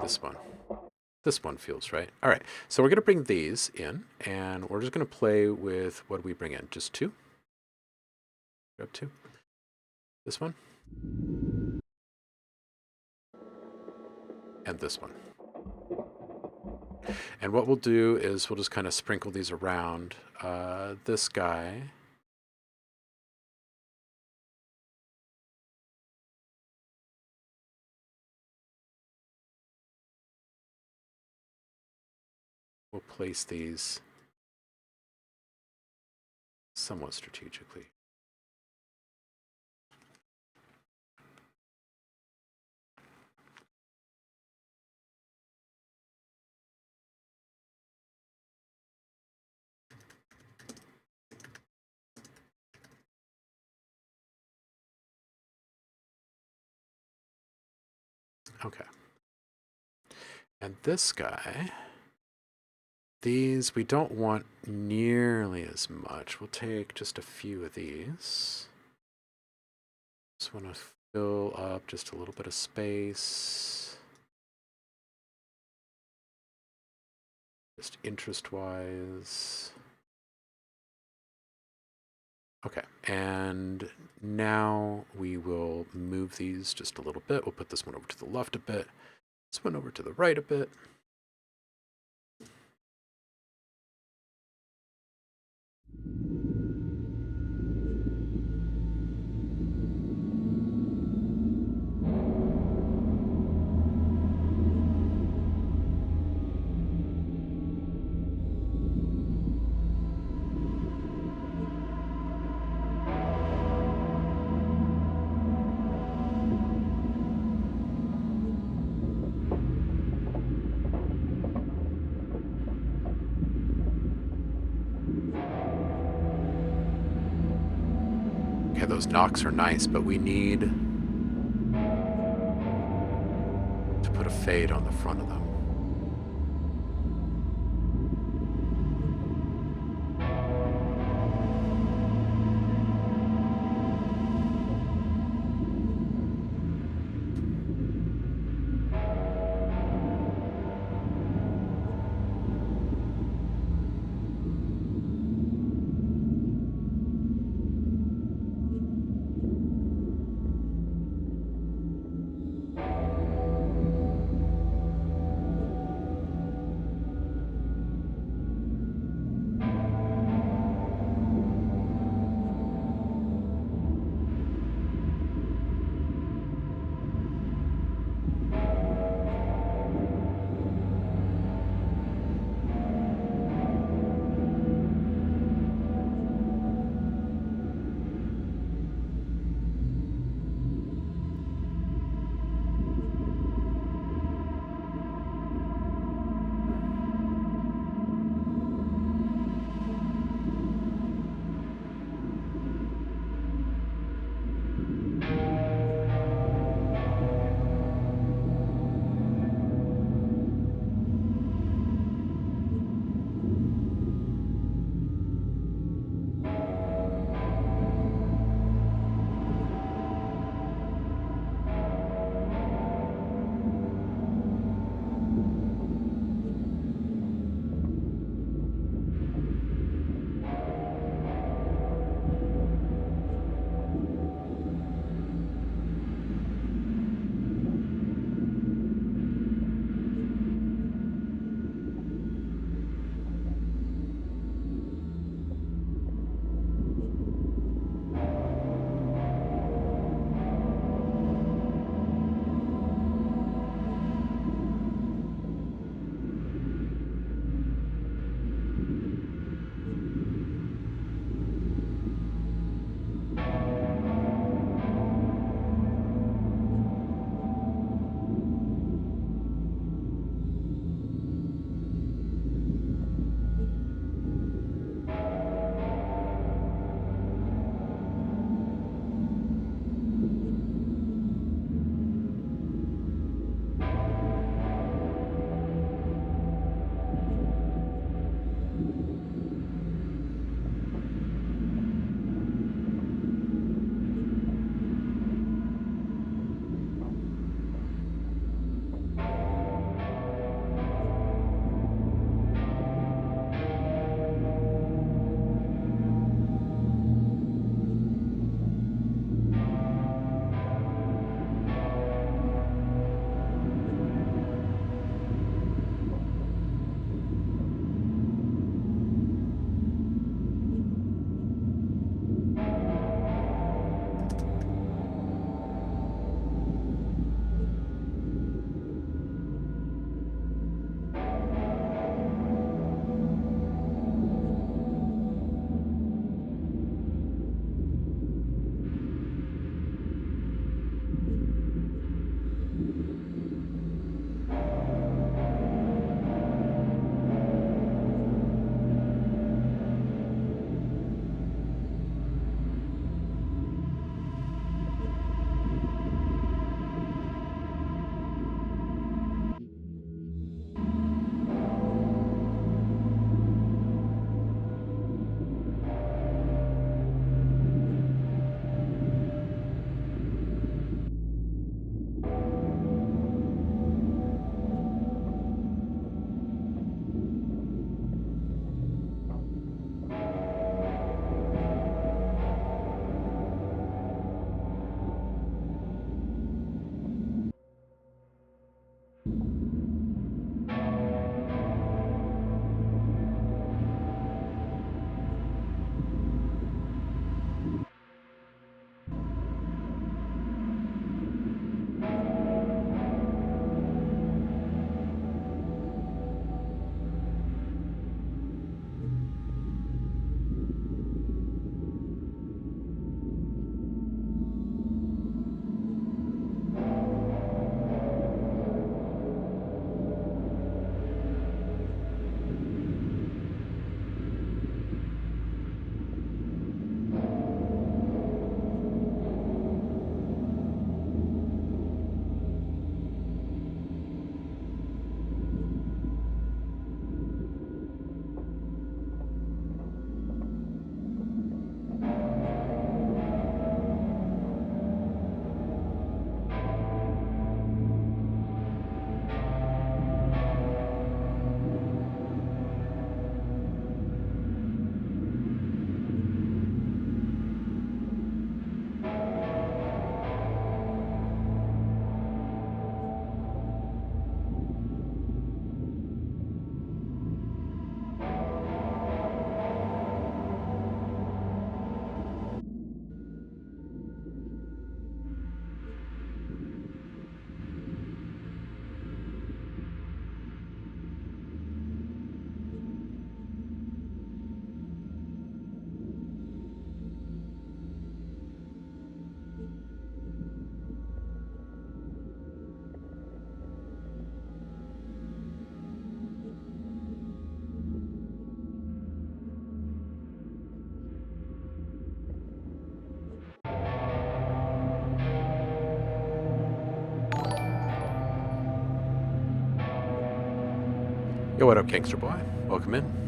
This one. This one feels right. All right, so we're going to bring these in, and we're just going to play with what we bring in. Just two. Grab two. This one. And this one. And what we'll do is we'll just kind of sprinkle these around. This guy. We'll place these somewhat strategically. Okay. And this guy, these we don't want nearly as much. We'll take just a few of these. Just want to fill up just a little bit of space. Just interest-wise. Okay, and now we will move these just a little bit. We'll put this one over to the left a bit, this one over to the right a bit. Okay, those knocks are nice, but we need to put a fade on the front of them. Yo, what up, gangster boy? Welcome in.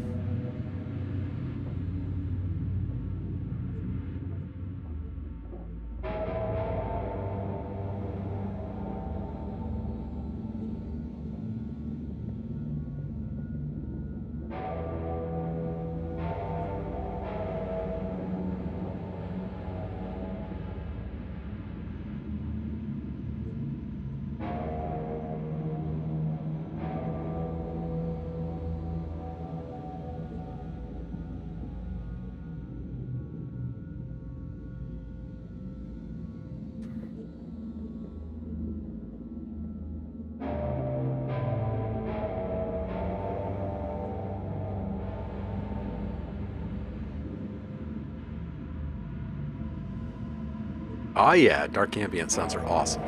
Oh yeah, dark ambient sounds are awesome.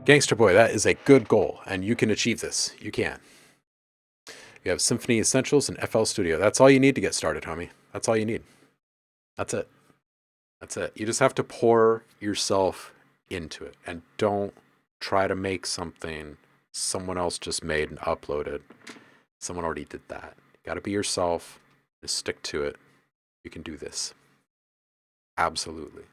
Gangster boy, that is a good goal, and you can achieve this. You can. You have Symphony Essentials and FL Studio. That's all you need to get started, homie. That's all you need. That's it. That's it. You just have to pour yourself into it, and don't try to make something someone else just made and uploaded. Someone already did that. You got to be yourself. Just stick to it. You can do this. Absolutely.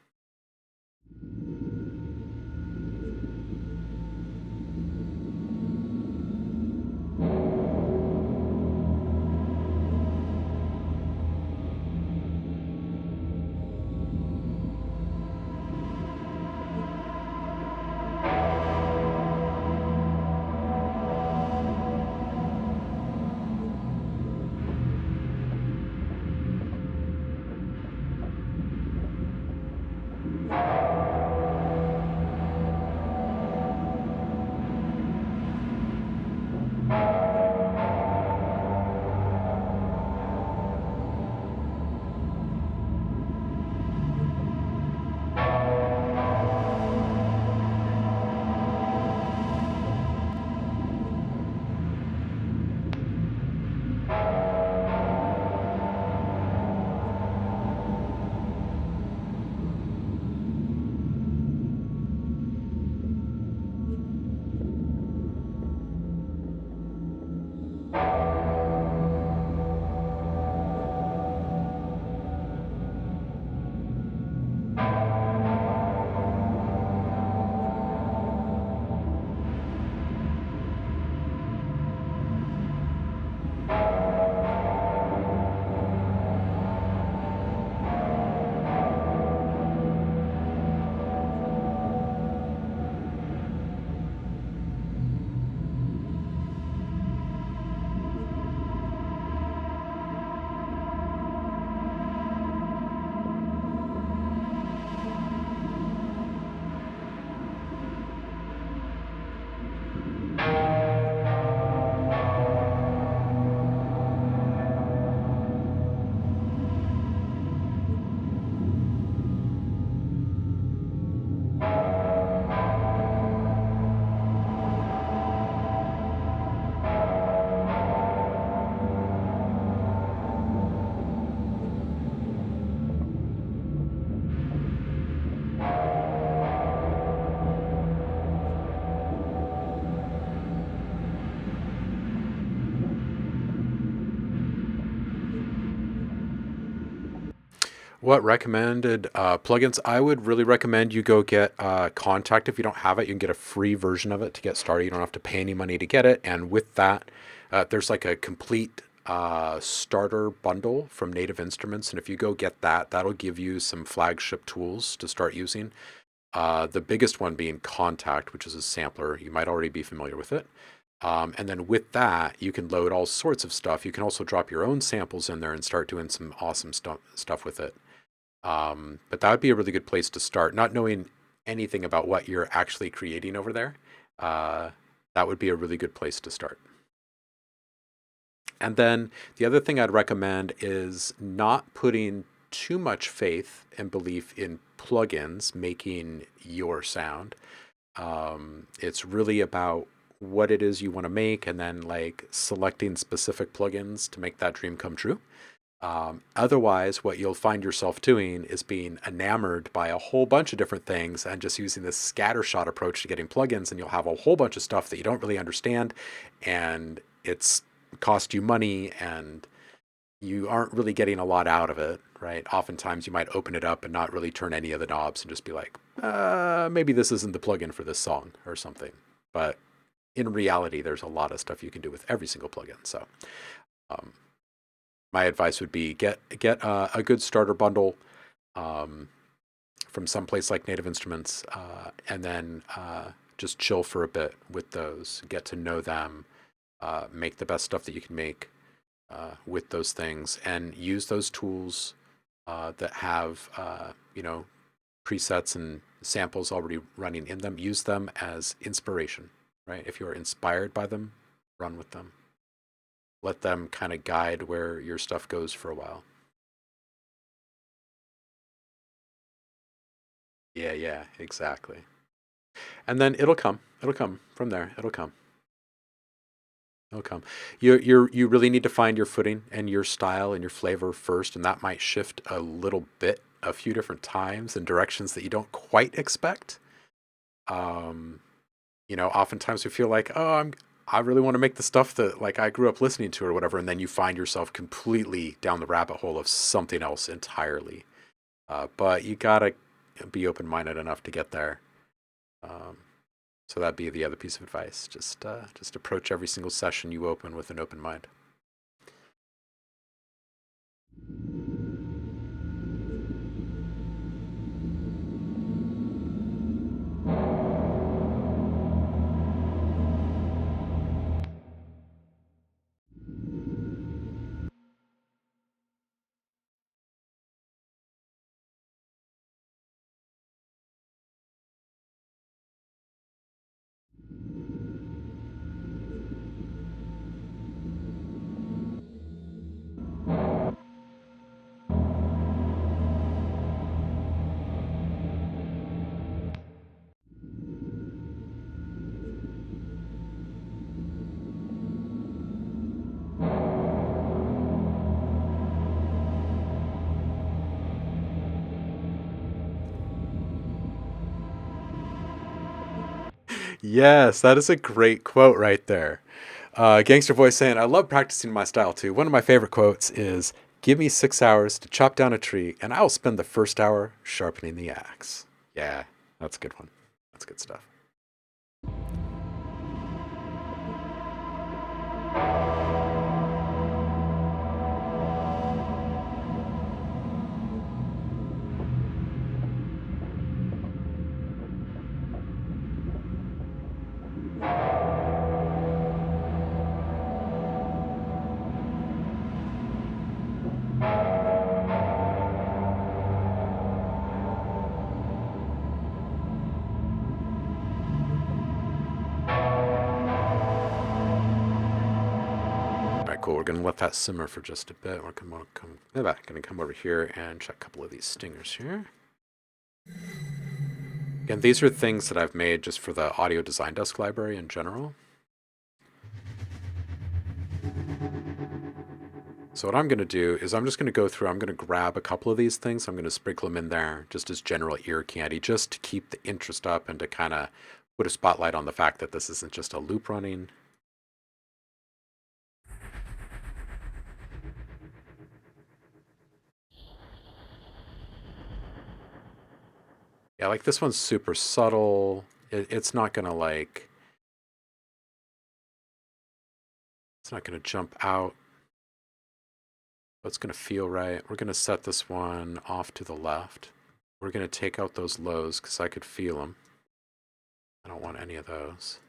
What recommended plugins? I would really recommend you go get Kontakt. If you don't have it, you can get a free version of it to get started. You don't have to pay any money to get it. And with that, there's like a complete starter bundle from Native Instruments. And if you go get that, that'll give you some flagship tools to start using. The biggest one being Kontakt, which is a sampler. You might already be familiar with it. And then with that, you can load all sorts of stuff. You can also drop your own samples in there and start doing some awesome stuff with it. But that would be a really good place to start. Not knowing anything about what you're actually creating over there, that would be a really good place to start. And then the other thing I'd recommend is not putting too much faith and belief in plugins making your sound. It's really about what it is you want to make and then like selecting specific plugins to make that dream come true. Otherwise, what you'll find yourself doing is being enamored by a whole bunch of different things and just using this scattershot approach to getting plugins, and you'll have a whole bunch of stuff that you don't really understand, and it's cost you money, and you aren't really getting a lot out of it, right? Oftentimes you might open it up and not really turn any of the knobs and just be like, maybe this isn't the plugin for this song or something. But in reality, there's a lot of stuff you can do with every single plugin. So my advice would be get a good starter bundle from some place like Native Instruments, and then just chill for a bit with those, get to know them, make the best stuff that you can make with those things, and use those tools that have presets and samples already running in them. Use them as inspiration, right? If you're inspired by them, run with them. Let them kind of guide where your stuff goes for a while. Yeah, exactly. And then it'll come. It'll come from there. It'll come. It'll come. You really need to find your footing and your style and your flavor first, and that might shift a little bit, a few different times in directions that you don't quite expect. Oftentimes we feel like, I really want to make the stuff that like I grew up listening to or whatever, and then you find yourself completely down the rabbit hole of something else entirely. But you gotta be open-minded enough to get there. So that'd be the other piece of advice. Just approach every single session you open with an open mind. Yes, that is a great quote right there. Gangster voice saying, I love practicing my style too. One of my favorite quotes is, give me 6 hours to chop down a tree, and I'll spend the first hour sharpening the axe. Yeah, that's a good one. That's good stuff. All right, cool. We're going to let that simmer for just a bit. We're going to come over here and check a couple of these stingers here. Again, these are things that I've made just for the Audio Design Desk library in general. So what I'm going to do is I'm just going to go through, I'm going to grab a couple of these things. I'm going to sprinkle them in there just as general ear candy, just to keep the interest up and to kind of put a spotlight on the fact that this isn't just a loop running. Yeah, like this one's super subtle. It's not gonna like, it's not gonna jump out. But it's gonna feel right. We're gonna set this one off to the left. We're gonna take out those lows because I could feel them. I don't want any of those.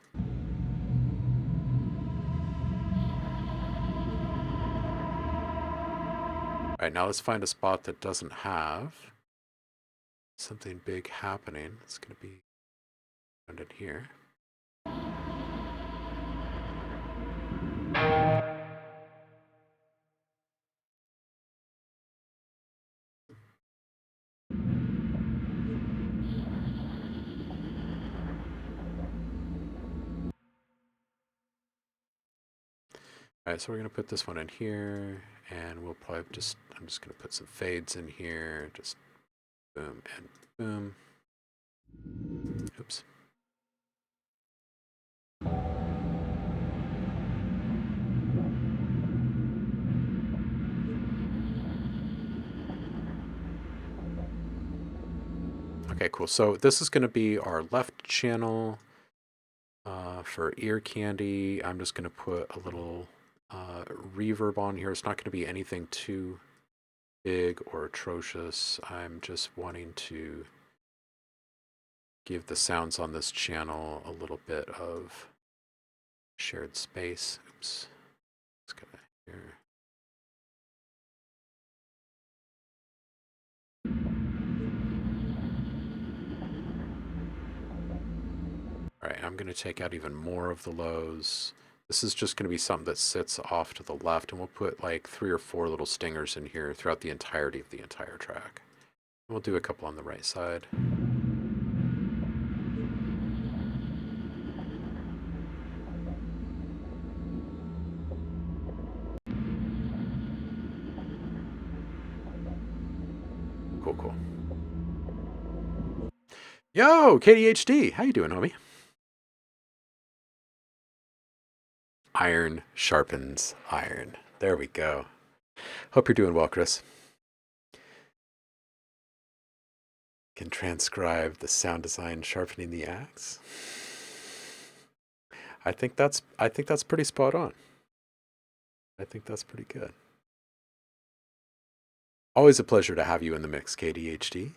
All right, now let's find a spot that doesn't have something big happening. It's going to be around in here. All right, so we're going to put this one in here, and we'll probably just, I'm just going to put some fades in here, just boom and boom. Oops. Okay, cool. So this is going to be our left channel for ear candy. I'm just going to put a little reverb on here. It's not going to be anything too big or atrocious. I'm just wanting to give the sounds on this channel a little bit of shared space. Oops. Let's go back here. All right, I'm going to take out even more of the lows. This is just going to be something that sits off to the left, and we'll put like 3 or 4 little stingers in here throughout the entirety of the entire track. We'll do a couple on the right side. Cool, cool. Yo, KDHD, how you doing, homie? Iron sharpens iron. There we go. Hope you're doing well, Chris. Can transcribe the sound design sharpening the axe. I think that's pretty spot on. I think that's pretty good. Always a pleasure to have you in the mix, KDHD.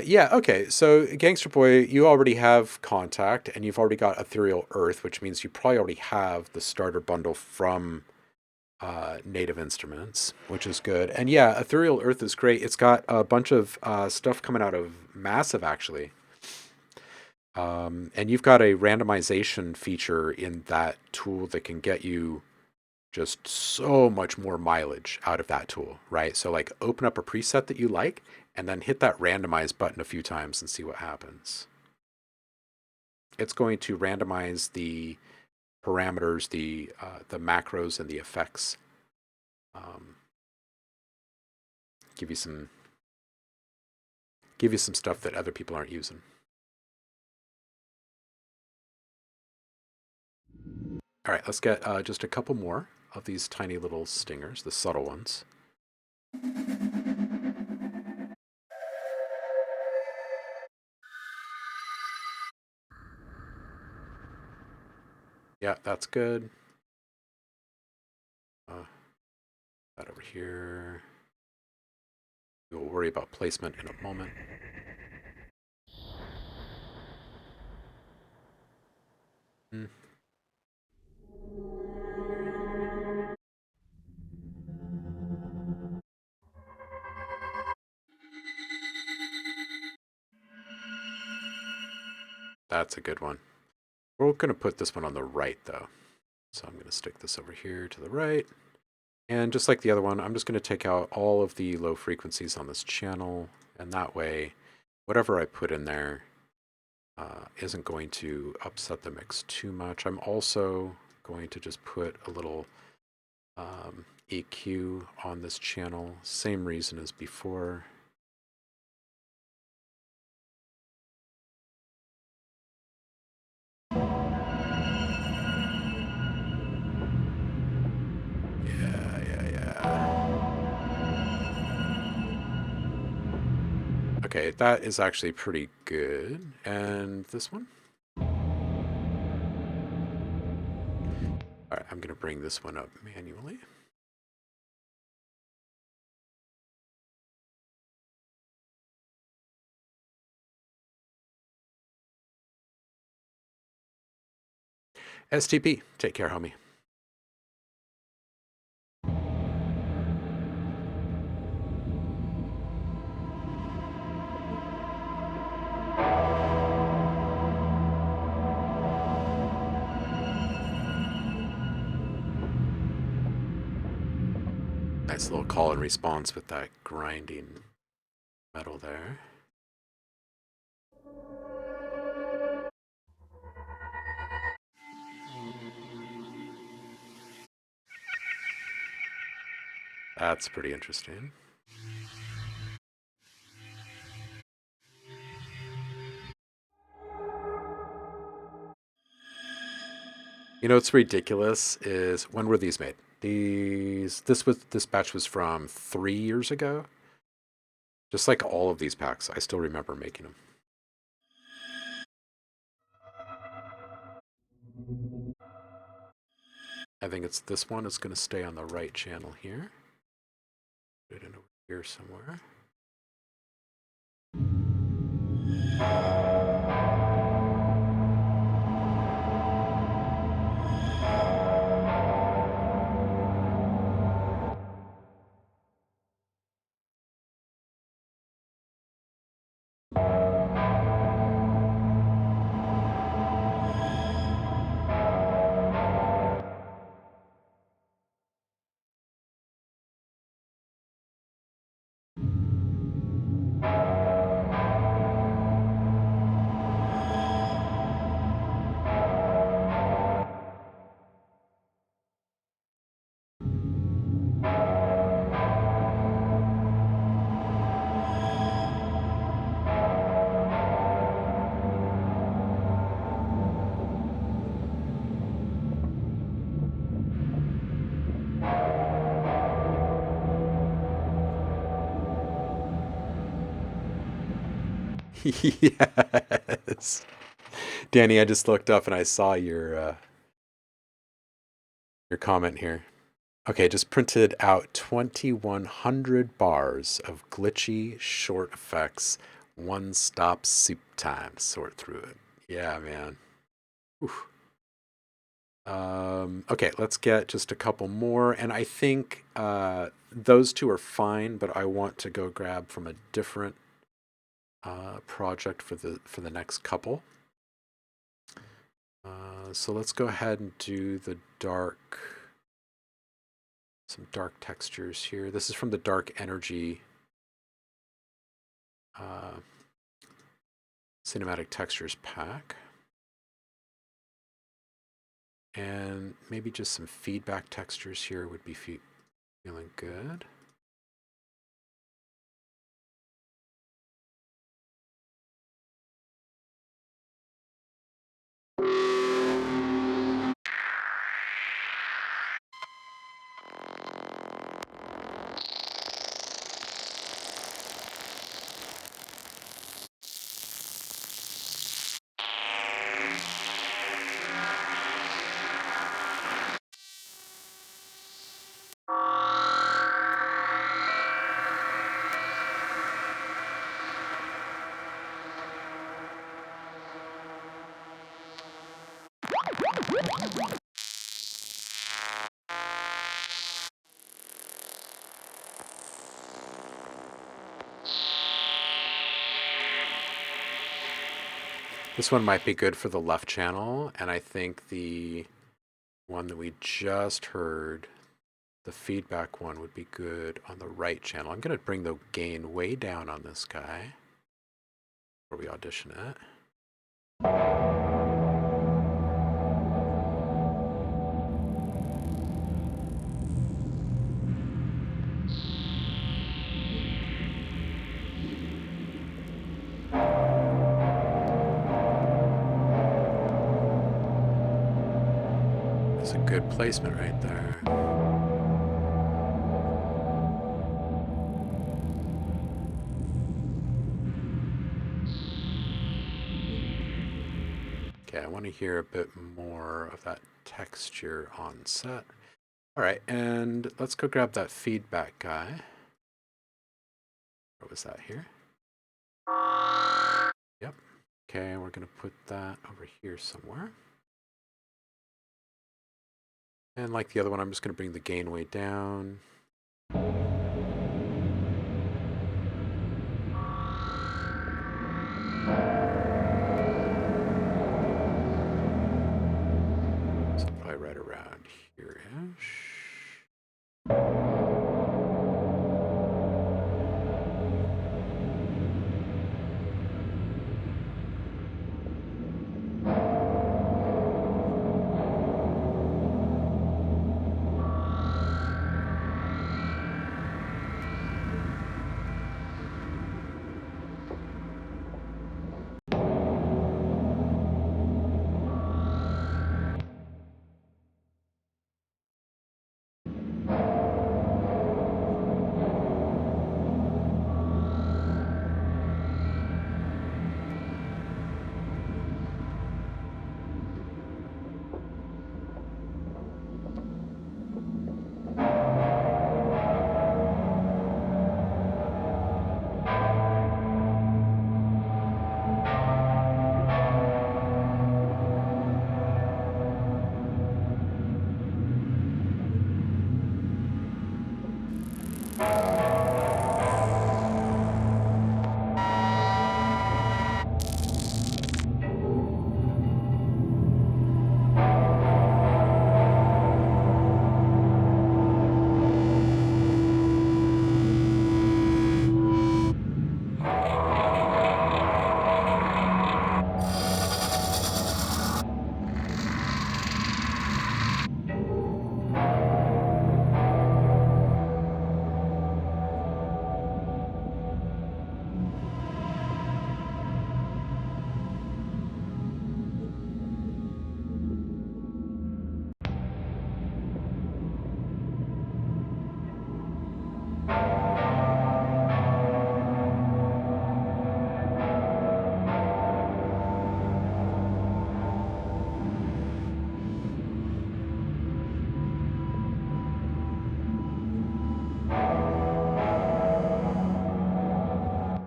Yeah, okay. So, Gangster Boy, you already have Kontakt, and you've already got Ethereal Earth, which means you probably already have the starter bundle from Native Instruments, which is good. And yeah, Ethereal Earth is great. It's got a bunch of stuff coming out of Massive, actually. And you've got a randomization feature in that tool that can get you just so much more mileage out of that tool, right? So like open up a preset that you like and then hit that randomize button a few times and see what happens. It's going to randomize the parameters, the macros and the effects. Give you some stuff that other people aren't using. All right, let's get just a couple more of these tiny little stingers, the subtle ones. Yeah, that's good. That over here. We'll worry about placement in a moment. That's a good one. We're going to put this one on the right, though. So I'm going to stick this over here to the right. And just like the other one, I'm just going to take out all of the low frequencies on this channel. And that way, whatever I put in there isn't going to upset the mix too much. I'm also going to just put a little EQ on this channel. Same reason as before. Yeah. Okay, that is actually pretty good. And this one? All right, I'm going to bring this one up manually. STP, take care, homie. Nice little call and response with that grinding metal there. That's pretty interesting. You know what's ridiculous is, when were these made? This batch was from 3 years ago. Just like all of these packs, I still remember making them. I think it's this one is going to stay on the right channel here. Put it in over here somewhere. Yes. Danny, I just looked up and I saw your comment here. Okay, just printed out 2,100 bars of glitchy short effects, one-stop soup time to sort through it. Yeah, man. Oof. Okay, let's get just a couple more, and I think those two are fine, but I want to go grab from a different project for the next couple. So let's go ahead and do the some dark textures here. This is from the Dark Energy Cinematic Textures pack. And maybe just some feedback textures here would be feeling good. This one might be good for the left channel, and I think the one that we just heard, the feedback one, would be good on the right channel. I'm going to bring the gain way down on this guy before we audition it. That's a good placement right there. Okay, I want to hear a bit more of that texture on set. All right, and let's go grab that feedback guy. What was that here? Yep. Okay, we're going to put that over here somewhere. And like the other one, I'm just going to bring the gain way down. So probably right around here-ish.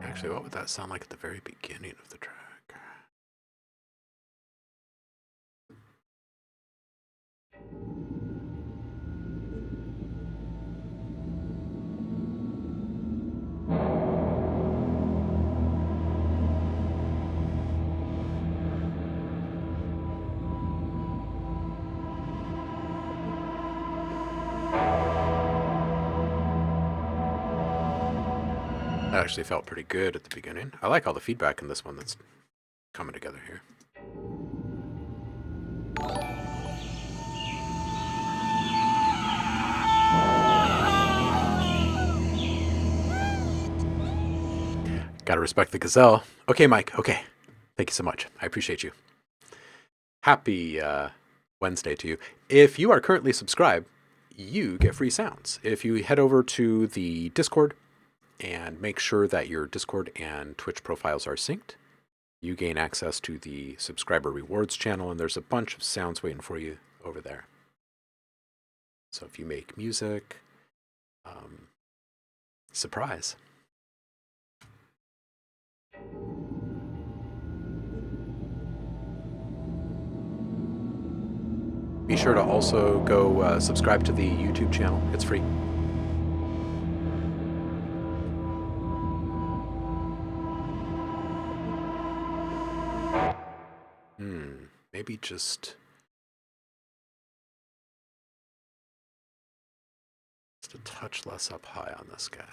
Actually, what would that sound like at the very beginning of the track? That actually felt pretty good at the beginning. I like all the feedback in this one that's coming together here. Gotta respect the gazelle. Okay, Mike. Okay. Thank you so much. I appreciate you. Happy Wednesday to you. If you are currently subscribed, you get free sounds. If you head over to the Discord and make sure that your Discord and Twitch profiles are synced, you gain access to the subscriber rewards channel, and there's a bunch of sounds waiting for you over there. So if you make music, surprise. Be sure to also go subscribe to the YouTube channel. It's free. Maybe just a touch less up high on this guy.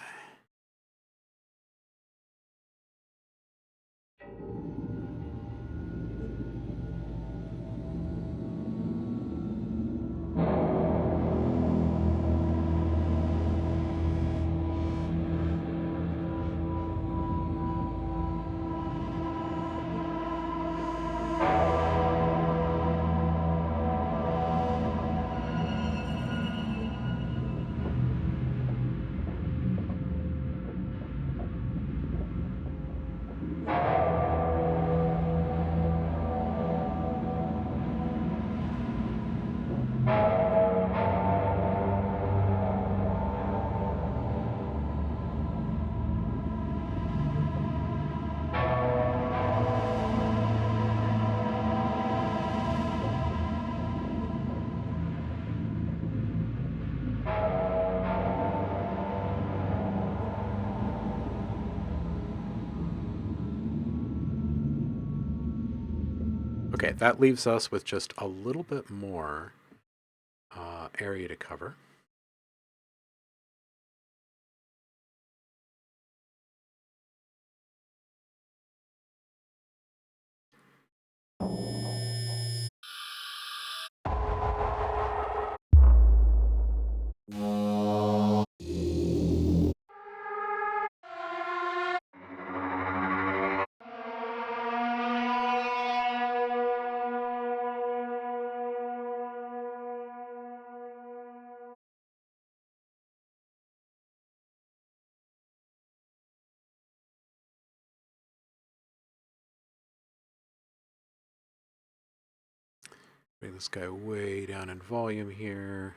Okay, that leaves us with just a little bit more area to cover. Bring this guy way down in volume here.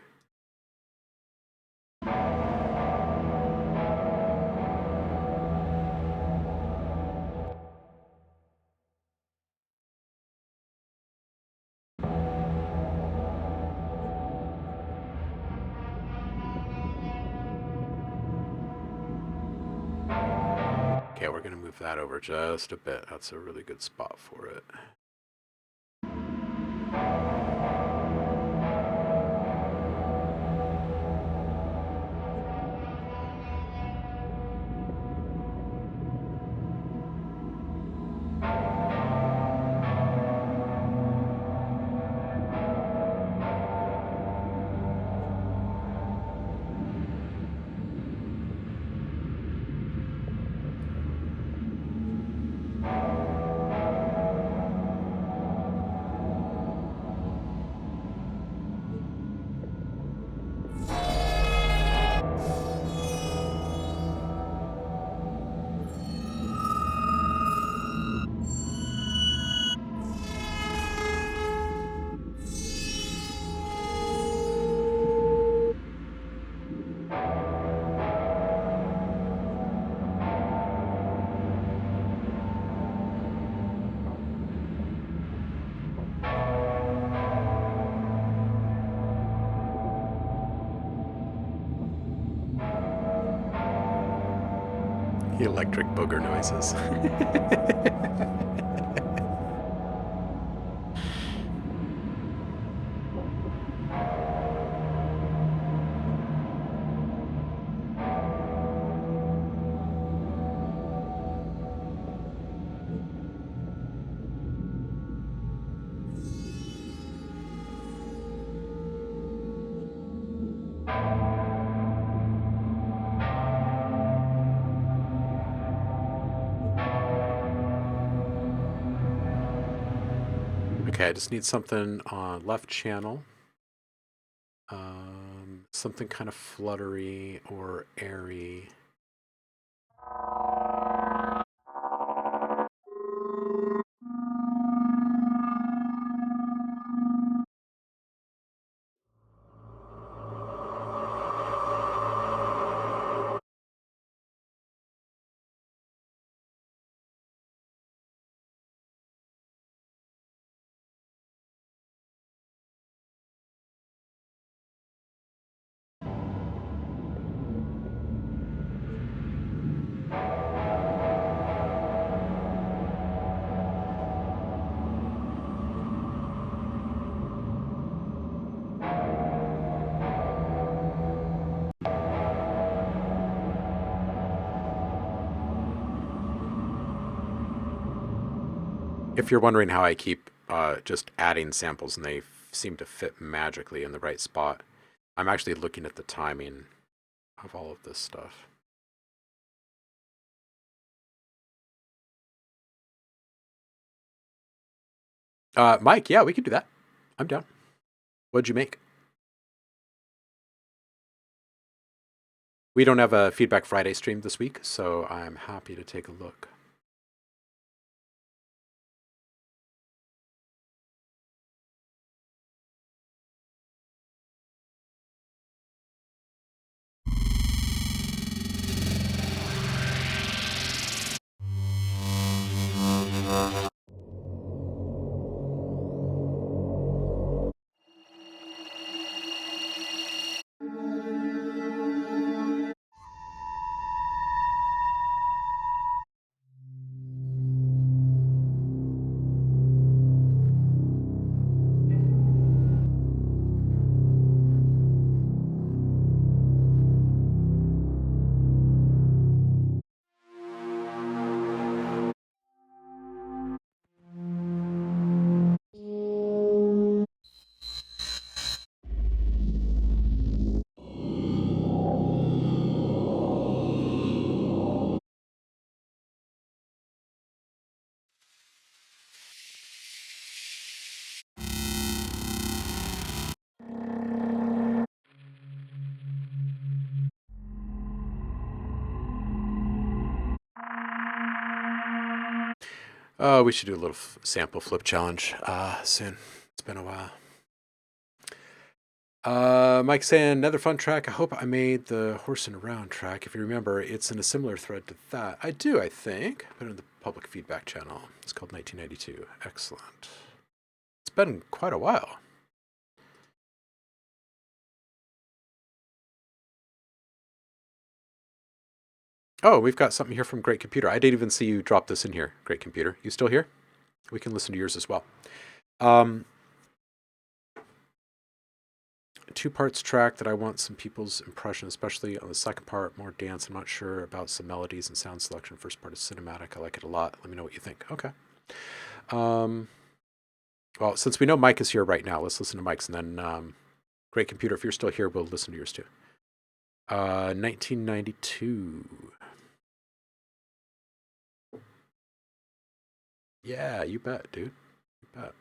Okay, we're going to move that over just a bit. That's a really good spot for it. The electric booger noises. Okay, I just need something on left channel. Something kind of fluttery or airy. If you're wondering how I keep just adding samples and they seem to fit magically in the right spot, I'm actually looking at the timing of all of this stuff. Mike, yeah, we can do that. I'm down. What'd you make? We don't have a Feedback Friday stream this week, so I'm happy to take a look. Oh, we should do a little sample flip challenge soon. It's been a while. Mike saying, another fun track. I hope I made the horse and around track. If you remember, it's in a similar thread to that. I do, I think. Put it in the public feedback channel. It's called 1992. Excellent. It's been quite a while. Oh, we've got something here from Great Computer. I didn't even see you drop this in here, Great Computer. You still here? We can listen to yours as well. 2 parts track that I want some people's impression, especially on the second part, more dance. I'm not sure about some melodies and sound selection. First part is cinematic. I like it a lot. Let me know what you think. Okay. Well, since we know Mike is here right now, let's listen to Mike's, and then Great Computer, if you're still here, we'll listen to yours too. 1992. Yeah, you bet, dude. You bet.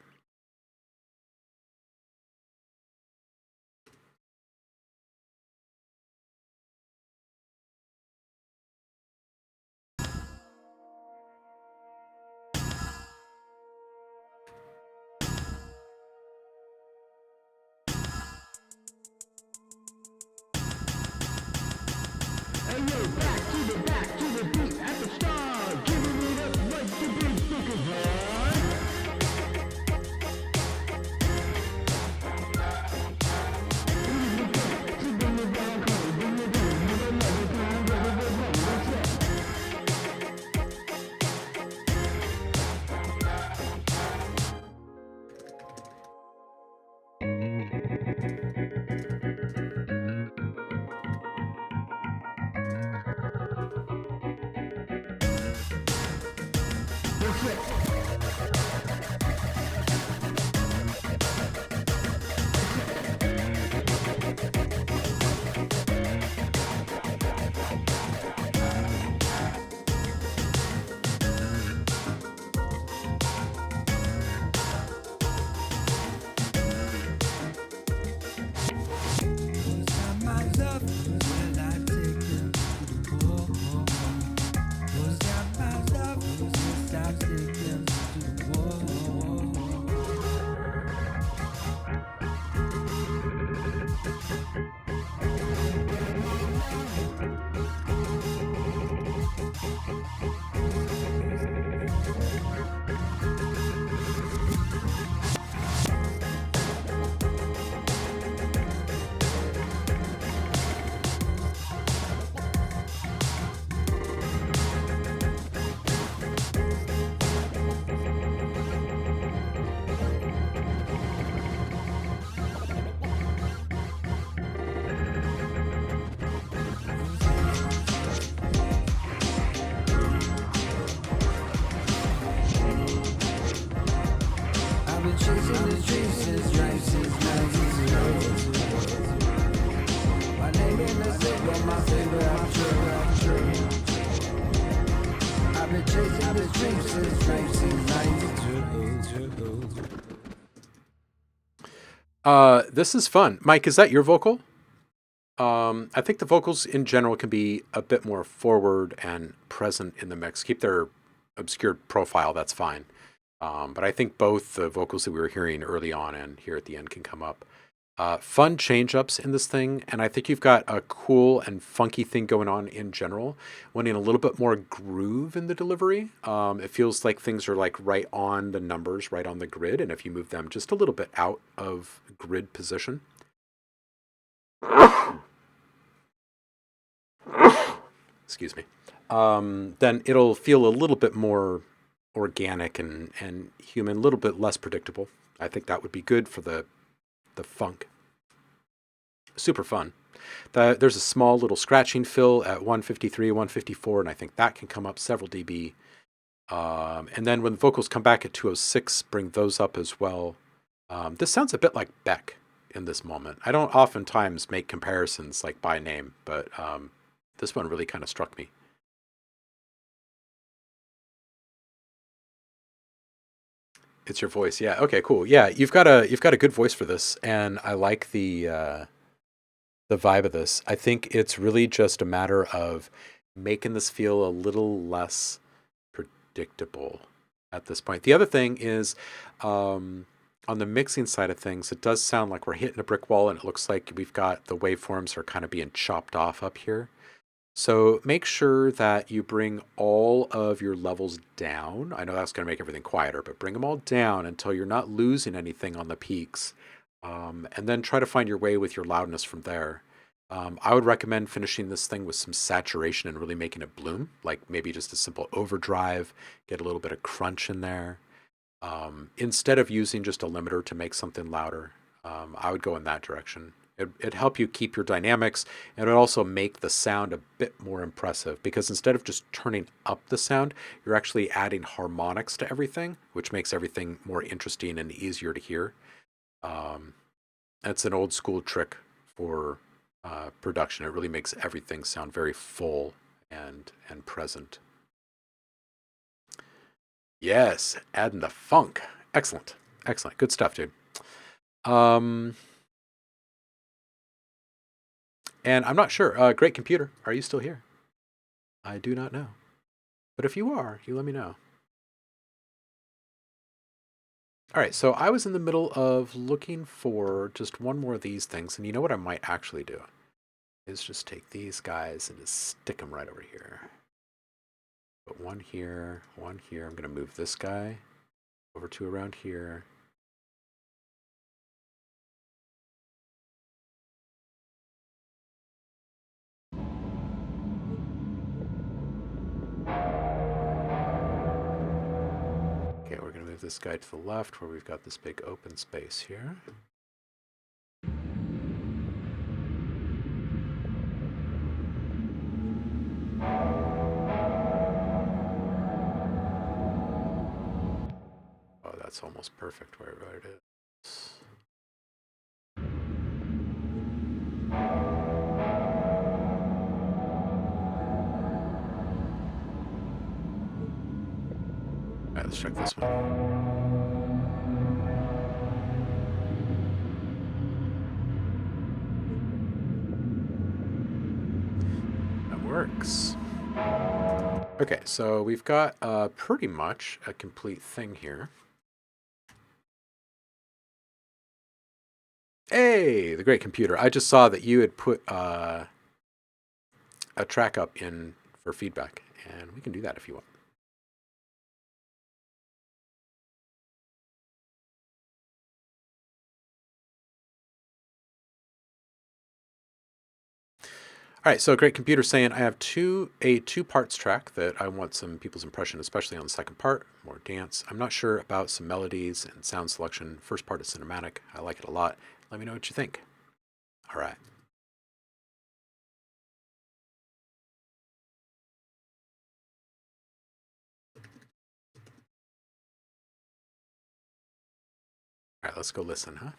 This is fun. Mike, is that your vocal? I think the vocals in general can be a bit more forward and present in the mix. Keep their obscured profile, that's fine. But I think both the vocals that we were hearing early on and here at the end can come up. Fun change-ups in this thing, and I think you've got a cool and funky thing going on in general. Wanting a little bit more groove in the delivery. It feels like things are like right on the numbers, right on the grid, and if you move them just a little bit out of grid position. Excuse me. Then it'll feel a little bit more organic and human, a little bit less predictable. I think that would be good for the funk. Super fun. There's a small little scratching fill at 153, 154, and I think that can come up several dB. And then when the vocals come back at 206, bring those up as well. This sounds a bit like Beck in this moment. I don't oftentimes make comparisons like by name, but this one really kind of struck me. It's your voice, yeah. Okay, cool. Yeah, you've got a good voice for this, and I like the vibe of this. I think it's really just a matter of making this feel a little less predictable. at this point. The other thing is, on the mixing side of things, it does sound like we're hitting a brick wall, and it looks like we've got the waveforms are kind of being chopped off up here. So make sure that you bring all of your levels down. I know that's going to make everything quieter, but bring them all down until you're not losing anything on the peaks. And then try to find your way with your loudness from there. I would recommend finishing this thing with some saturation and really making it bloom, like maybe just a simple overdrive, get a little bit of crunch in there. Instead of using just a limiter to make something louder, I would go in that direction. It'd help you keep your dynamics, and it would also make the sound a bit more impressive, because instead of just turning up the sound, you're actually adding harmonics to everything, which makes everything more interesting and easier to hear. That's an old school trick for production. It really makes everything sound very full and present. Yes, adding the funk. Excellent. Excellent. Good stuff, dude. And I'm not sure. Great computer. Are you still here? I do not know. But if you are, you let me know. All right, so I was in the middle of looking for just one more of these things. And you know what I might actually do? Is just take these guys and just stick them right over here. Put one here, one here. I'm going to move this guy over to around here. Okay, we're going to move this guy to the left where we've got this big open space here. Oh, that's almost perfect where it is. All right, let's check this one. That works. Okay, so we've got pretty much a complete thing here. Hey, the great computer. I just saw that you had put a track up in for feedback, and we can do that if you want. All right, so great computer saying I have a two parts track that I want some people's impression, especially on the second part, more dance. I'm not sure about some melodies and sound selection. First part is cinematic. I like it a lot. Let me know what you think. All right. All right, let's go listen, huh?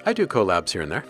I do collabs here and there.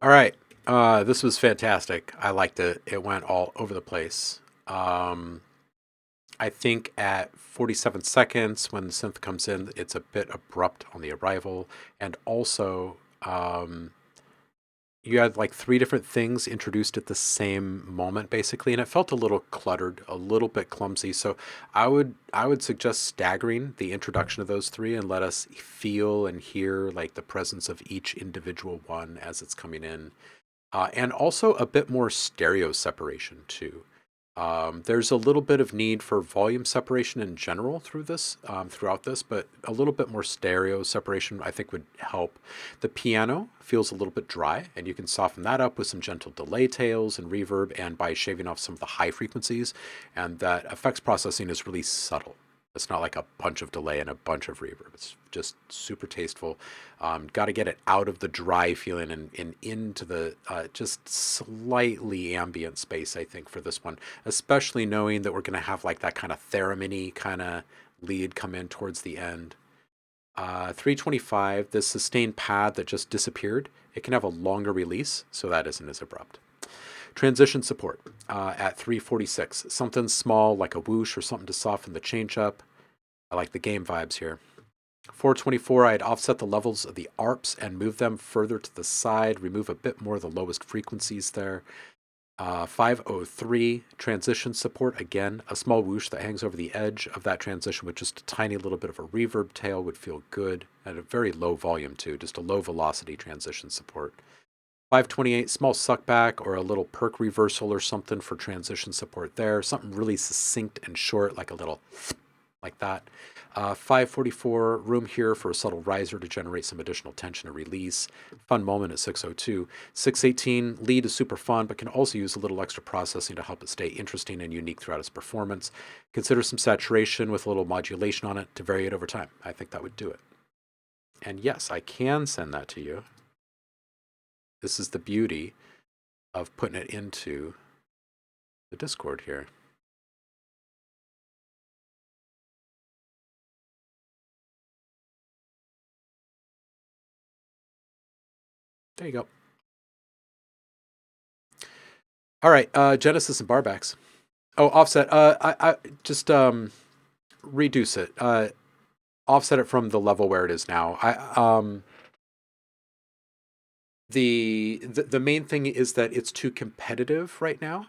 All right. This was fantastic. I liked it. It went all over the place. I think at 47 seconds, when the synth comes in, it's a bit abrupt on the arrival. And also, you had like three different things introduced at the same moment, basically, and it felt a little cluttered, a little bit clumsy. So I would suggest staggering the introduction of those three and let us feel and hear like the presence of each individual one as it's coming in. And also a bit more stereo separation too. There's a little bit of need for volume separation in general throughout this, but a little bit more stereo separation I think would help. The piano feels a little bit dry, and you can soften that up with some gentle delay tails and reverb, and by shaving off some of the high frequencies. And that effects processing is really subtle. It's not like a bunch of delay and a bunch of reverb. It's just super tasteful. Got to get it out of the dry feeling and into the just slightly ambient space, I think, for this one, especially knowing that we're going to have like that kind of theremin-y kind of lead come in towards the end. 325, this sustained pad that just disappeared, it can have a longer release, so that isn't as abrupt. Transition support at 346. Something small like a whoosh or something to soften the change up. I like the game vibes here. 424, I'd offset the levels of the ARPs and move them further to the side, remove a bit more of the lowest frequencies there. 503, transition support, again, a small whoosh that hangs over the edge of that transition with just a tiny little bit of a reverb tail would feel good, at a very low volume too, just a low velocity transition support. 528, small suckback or a little perk reversal or something for transition support there. Something really succinct and short, like a little like that. 544, room here for a subtle riser to generate some additional tension and release. Fun moment at 602. 618, lead is super fun, but can also use a little extra processing to help it stay interesting and unique throughout its performance. Consider some saturation with a little modulation on it to vary it over time. I think that would do it. And yes, I can send that to you. This is the beauty of putting it into the Discord here. There you go. All right, Genesis and barbacks. Oh, offset. I just reduce it. Offset it from the level where it is now. The main thing is that it's too competitive right now.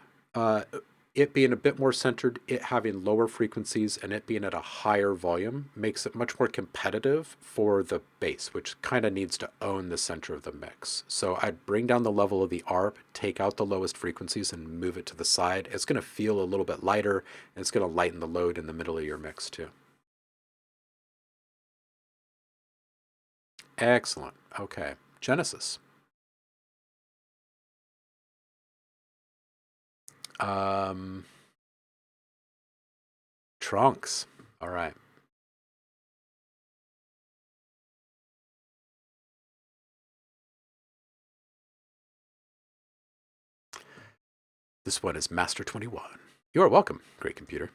It being a bit more centered, it having lower frequencies, and it being at a higher volume makes it much more competitive for the bass, which kind of needs to own the center of the mix. So I'd bring down the level of the ARP, take out the lowest frequencies, and move it to the side. It's going to feel a little bit lighter, and it's going to lighten the load in the middle of your mix too. Excellent. Okay. Genesis. Trunks. All right. This one is Master 21. You are welcome, great computer.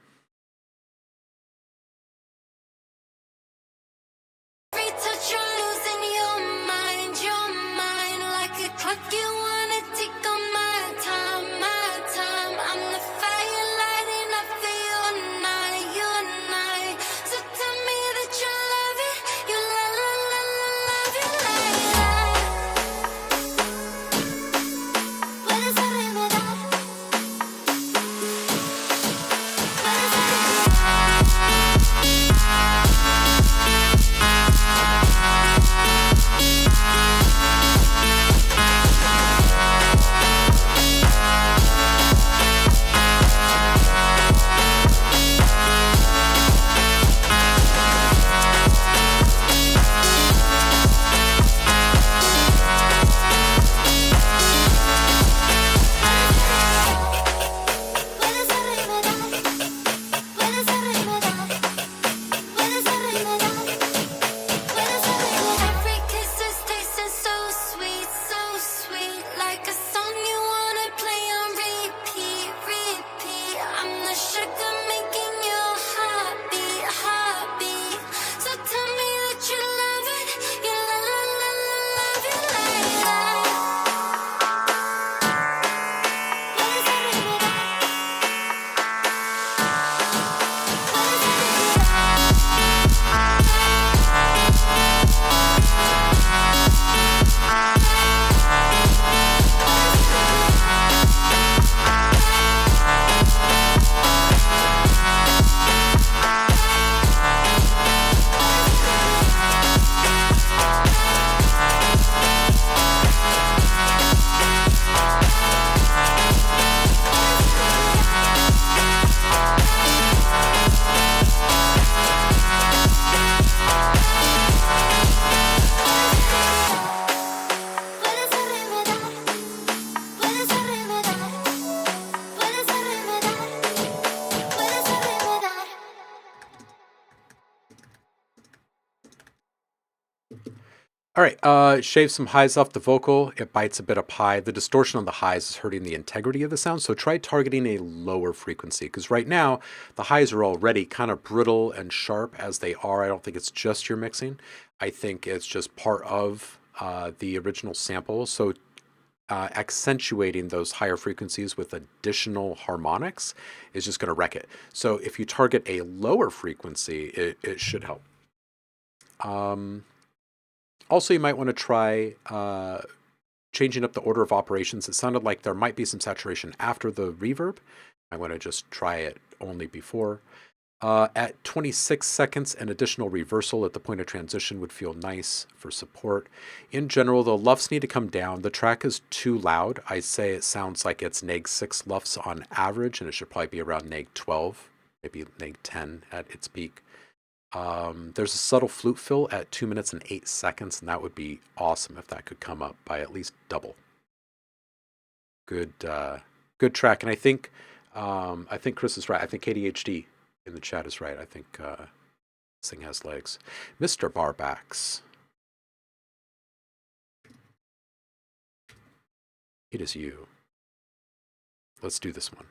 All right, shave some highs off the vocal. It bites a bit up high. The distortion on the highs is hurting the integrity of the sound, so try targeting a lower frequency, because right now the highs are already kind of brittle and sharp as they are. I don't think it's just your mixing. I think it's just part of the original sample. So accentuating those higher frequencies with additional harmonics is just going to wreck it. So if you target a lower frequency, it should help. Also, you might want to try changing up the order of operations. It sounded like there might be some saturation after the reverb. I want to just try it only before. At 26 seconds, an additional reversal at the point of transition would feel nice for support. In general, the LUFS need to come down. The track is too loud. I say it sounds like it's neg6 LUFS on average, and it should probably be around neg12, maybe neg10 at its peak. There's a subtle flute fill at 2 minutes and 8 seconds, and that would be awesome if that could come up by at least double. Good track. And I think Chris is right. I think ADHD in the chat is right. I think this thing has legs. Mr. Barbacks. It is you. Let's do this one.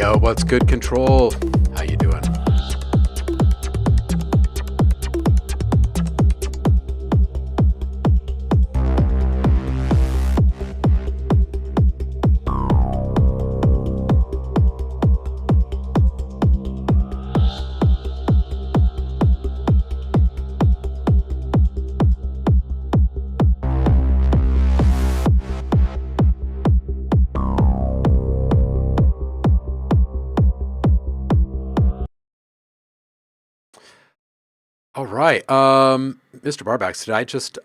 Yo, what's good, Control? How you doing? All right, Mr. Barbax, did I just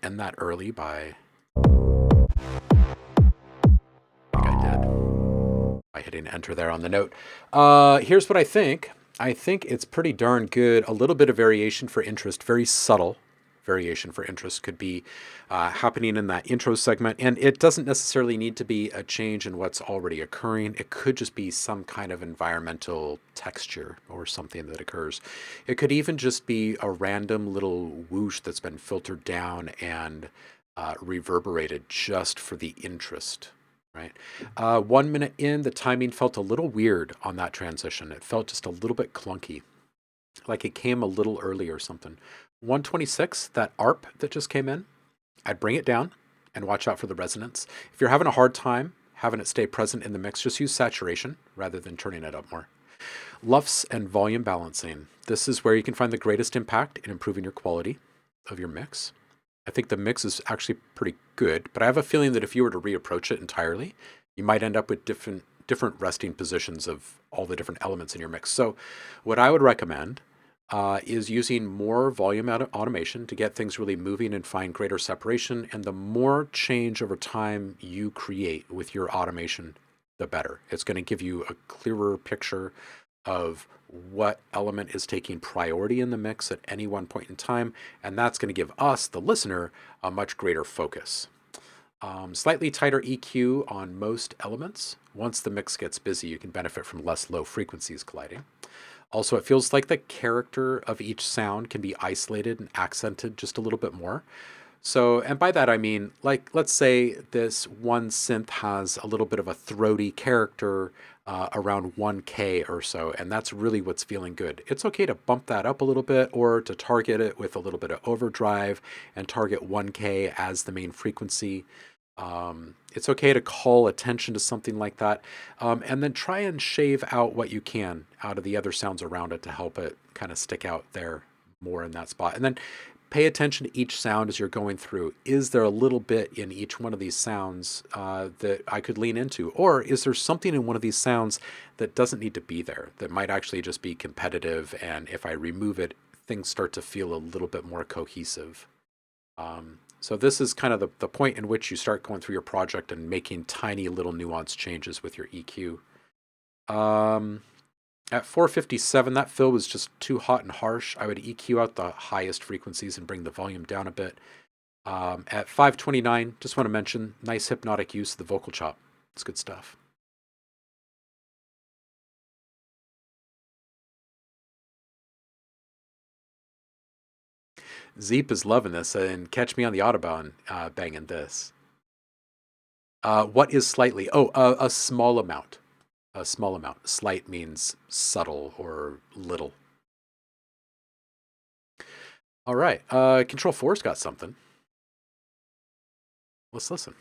end that early by? I think I did by hitting enter there on the note. Here's what I think. I think it's pretty darn good. A little bit of variation for interest, very subtle variation for interest could be happening in that intro segment. And it doesn't necessarily need to be a change in what's already occurring. It could just be some kind of environmental texture or something that occurs. It could even just be a random little whoosh that's been filtered down and reverberated just for the interest. Right. 1 minute in, the timing felt a little weird on that transition. It felt just a little bit clunky, like it came a little early or something. 126, that ARP that just came in, I'd bring it down and watch out for the resonance. If you're having a hard time having it stay present in the mix, just use saturation rather than turning it up more. LUFS and volume balancing. This is where you can find the greatest impact in improving your quality of your mix. I think the mix is actually pretty good, but I have a feeling that if you were to reapproach it entirely, you might end up with different resting positions of all the different elements in your mix. So what I would recommend is using more volume automation to get things really moving and find greater separation. And the more change over time you create with your automation, the better. It's going to give you a clearer picture of what element is taking priority in the mix at any one point in time, and that's going to give us, the listener, a much greater focus. Slightly tighter EQ on most elements. Once the mix gets busy, you can benefit from less low frequencies colliding. Also, it feels like the character of each sound can be isolated and accented just a little bit more. So, and by that I mean, like, let's say this one synth has a little bit of a throaty character around 1K or so, and that's really what's feeling good. It's okay to bump that up a little bit or to target it with a little bit of overdrive and target 1K as the main frequency. It's okay to call attention to something like that, and then try and shave out what you can out of the other sounds around it to help it kind of stick out there more in that spot. And then pay attention to each sound as you're going through. Is there a little bit in each one of these sounds that I could lean into? Or is there something in one of these sounds that doesn't need to be there, that might actually just be competitive, and if I remove it, things start to feel a little bit more cohesive? So this is kind of the point in which you start going through your project and making tiny little nuanced changes with your EQ. At 457, that fill was just too hot and harsh. I would EQ out the highest frequencies and bring the volume down a bit. At 529, just want to mention, nice hypnotic use of the vocal chop. It's good stuff. Zeep is loving this, and catch me on the Autobahn banging this. What is slightly? Oh, a small amount. A small amount. Slight means subtle or little. All right. Control 4's got something. Let's listen.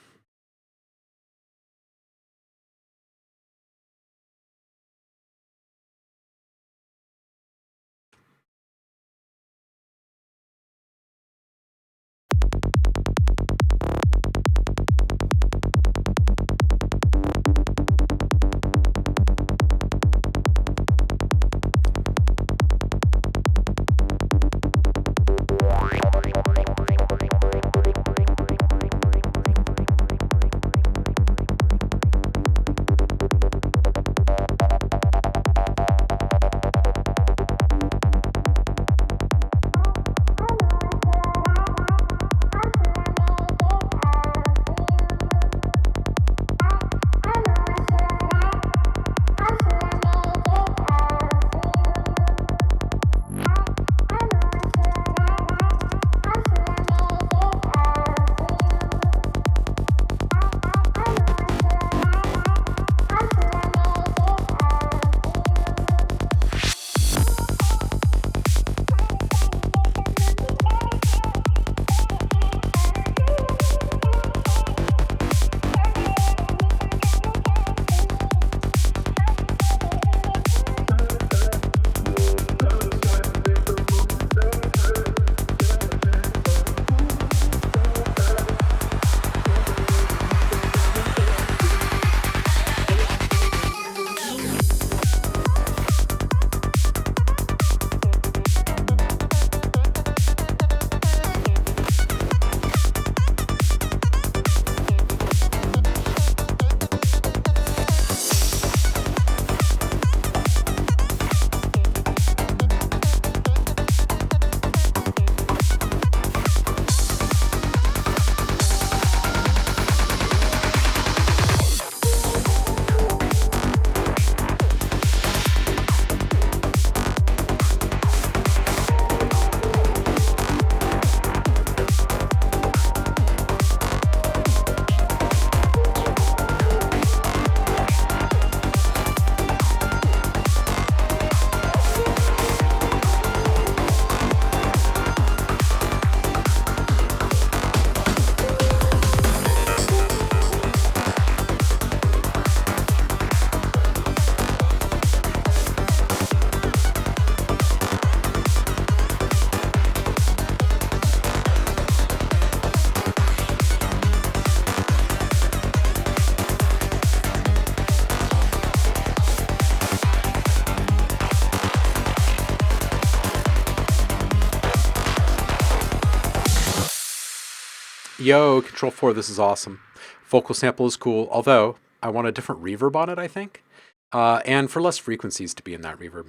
Yo, Control 4, this is awesome. Vocal sample is cool, although I want a different reverb on it, I think. And for less frequencies to be in that reverb.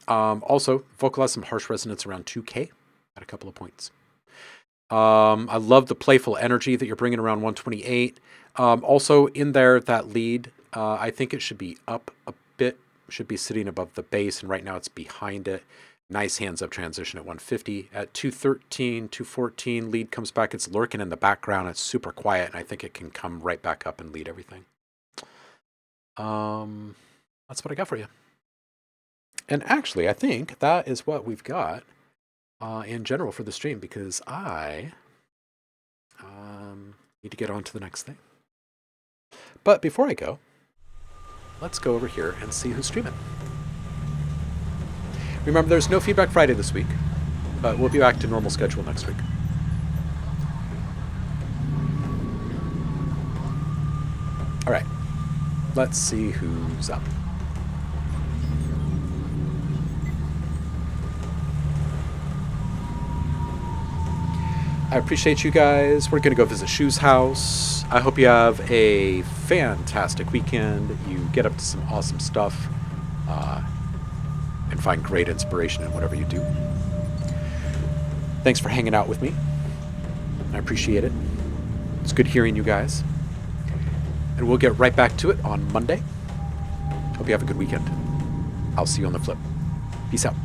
Also, vocal has some harsh resonance around 2K at a couple of points. I love the playful energy that you're bringing around 128. Also, in there, that lead, I think it should be up a bit, should be sitting above the bass, and right now it's behind it. Nice hands-up transition at 150. At 213, 214, lead comes back. It's lurking in the background. It's super quiet, and I think it can come right back up and lead everything. That's what I got for you. And actually, I think that is what we've got in general for the stream, because I need to get on to the next thing. But before I go, let's go over here and see who's streaming. Remember, there's no Feedback Friday this week, but we'll be back to normal schedule next week. All right, let's see who's up. I appreciate you guys. We're going to go visit Shu's house. I hope you have a fantastic weekend. You get up to some awesome stuff and find great inspiration in whatever you do. Thanks for hanging out with me. I appreciate it. It's good hearing you guys. And we'll get right back to it on Monday. Hope you have a good weekend. I'll see you on the flip. Peace out.